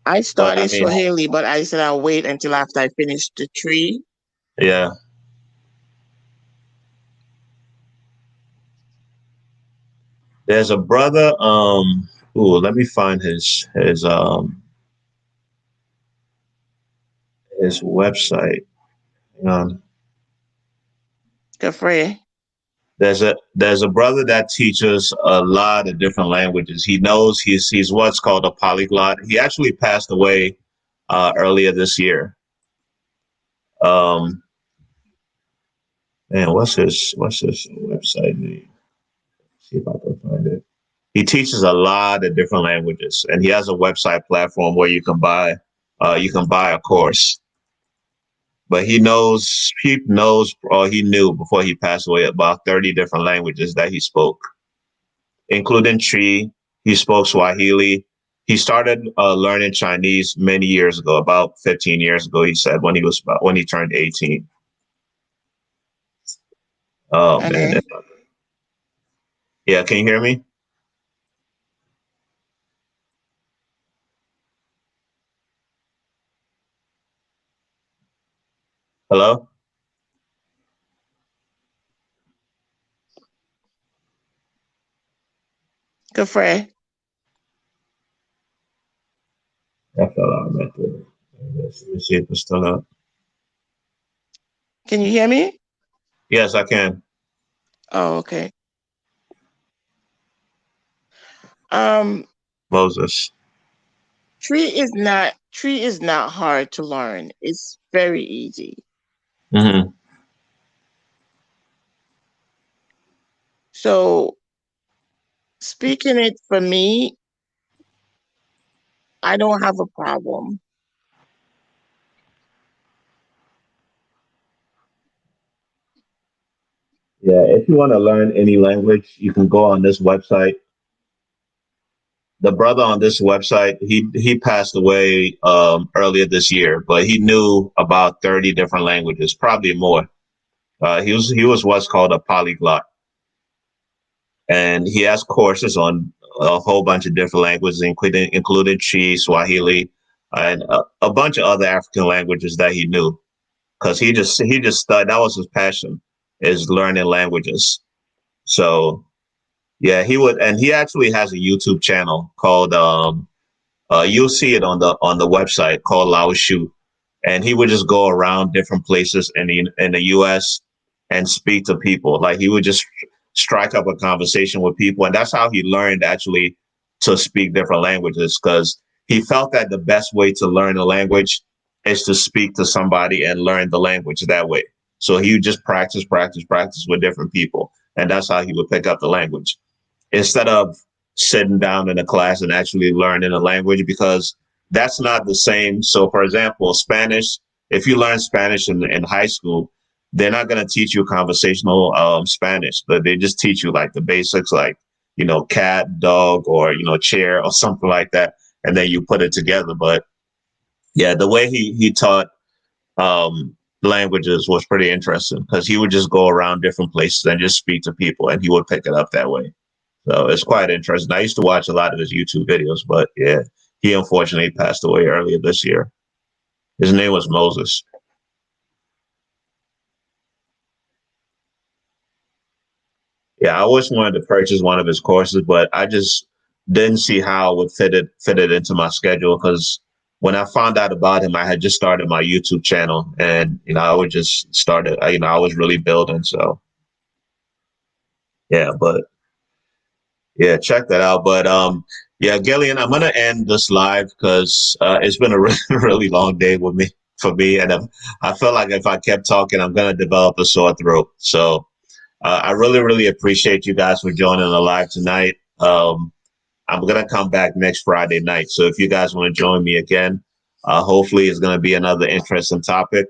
I But I started mean, Swahili, but I said I'll wait until after I finish the Tree. yeah. There's a brother. Let me find his website. Hang on. Kafre. There's a brother that teaches a lot of different languages. He knows he's what's called a polyglot. He actually passed away earlier this year. Man, what's his website name? See if I can find it. He teaches a lot of different languages, and he has a website platform where you can buy a course. But he knew before he passed away about 30 different languages that he spoke, including Tree, He spoke Swahili. He started learning Chinese many years ago, about 15 years ago, he said, when he turned 18. Oh, man. Okay. Yeah, can you hear me? Hello? Good friend. I fell out. Let me see if it's still up. Can you hear me? Yes, I can. Oh, okay. Um, Moses. tree is not hard to learn. It's very easy. Mm-hmm. So speaking it for me, I don't have a problem. Yeah, if you want to learn any language, you can go on this website. The brother on this website, he passed away earlier this year, but he knew about 30 different languages, probably more. He was what's called a polyglot, and he has courses on a whole bunch of different languages, including Chi, Swahili, and a bunch of other African languages that he knew, because he just studied. That was his passion, is learning languages. So yeah, he would, and he actually has a YouTube channel called you'll see it on the website called Lao Shu, and he would just go around different places in the U.S. and speak to people. Like he would just strike up a conversation with people, and that's how he learned actually to speak different languages, because he felt that the best way to learn a language is to speak to somebody and learn the language that way. So he would just practice, practice, practice with different people, and that's how he would pick up the language instead of sitting down in a class and actually learning a language, because that's not the same. So, for example, Spanish, if you learn Spanish in high school, they're not going to teach you conversational Spanish, but they just teach you like the basics, like, cat, dog, or, chair or something like that. And then you put it together. But yeah, the way he taught languages was pretty interesting, because he would just go around different places and just speak to people, and he would pick it up that way. So it's quite interesting. I used to watch a lot of his YouTube videos, but yeah, he unfortunately passed away earlier this year. His name was Moses. Yeah, I always wanted to purchase one of his courses, but I just didn't see how it would fit it into my schedule, because when I found out about him, I had just started my YouTube channel, and I would just started. I was really building. So yeah, but yeah, check that out. But yeah, Gillian, I'm gonna end this live because it's been a really, really long day for me, and I feel like if I kept talking, I'm gonna develop a sore throat. So I really, really appreciate you guys for joining the live tonight. I'm gonna come back next Friday night, so if you guys want to join me again, hopefully it's gonna be another interesting topic.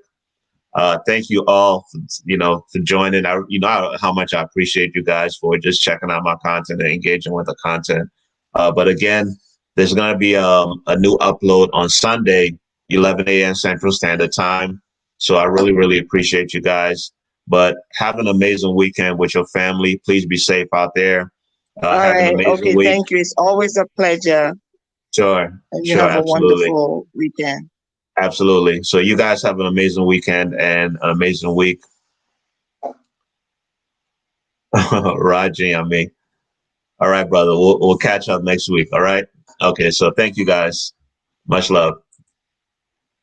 Thank you all for joining. How much I appreciate you guys for just checking out my content and engaging with the content. But again, there's going to be a new upload on Sunday, 11 a.m. Central Standard Time. So I really, really appreciate you guys. But have an amazing weekend with your family. Please be safe out there. All Have an right. amazing Okay. week. Thank you. It's always a pleasure. Sure, And you sure, have a absolutely. wonderful weekend. Absolutely. So you guys have an amazing weekend and an amazing week. Raji, I mean. All right, brother. We'll catch up next week. All right. Okay. So thank you guys. Much love.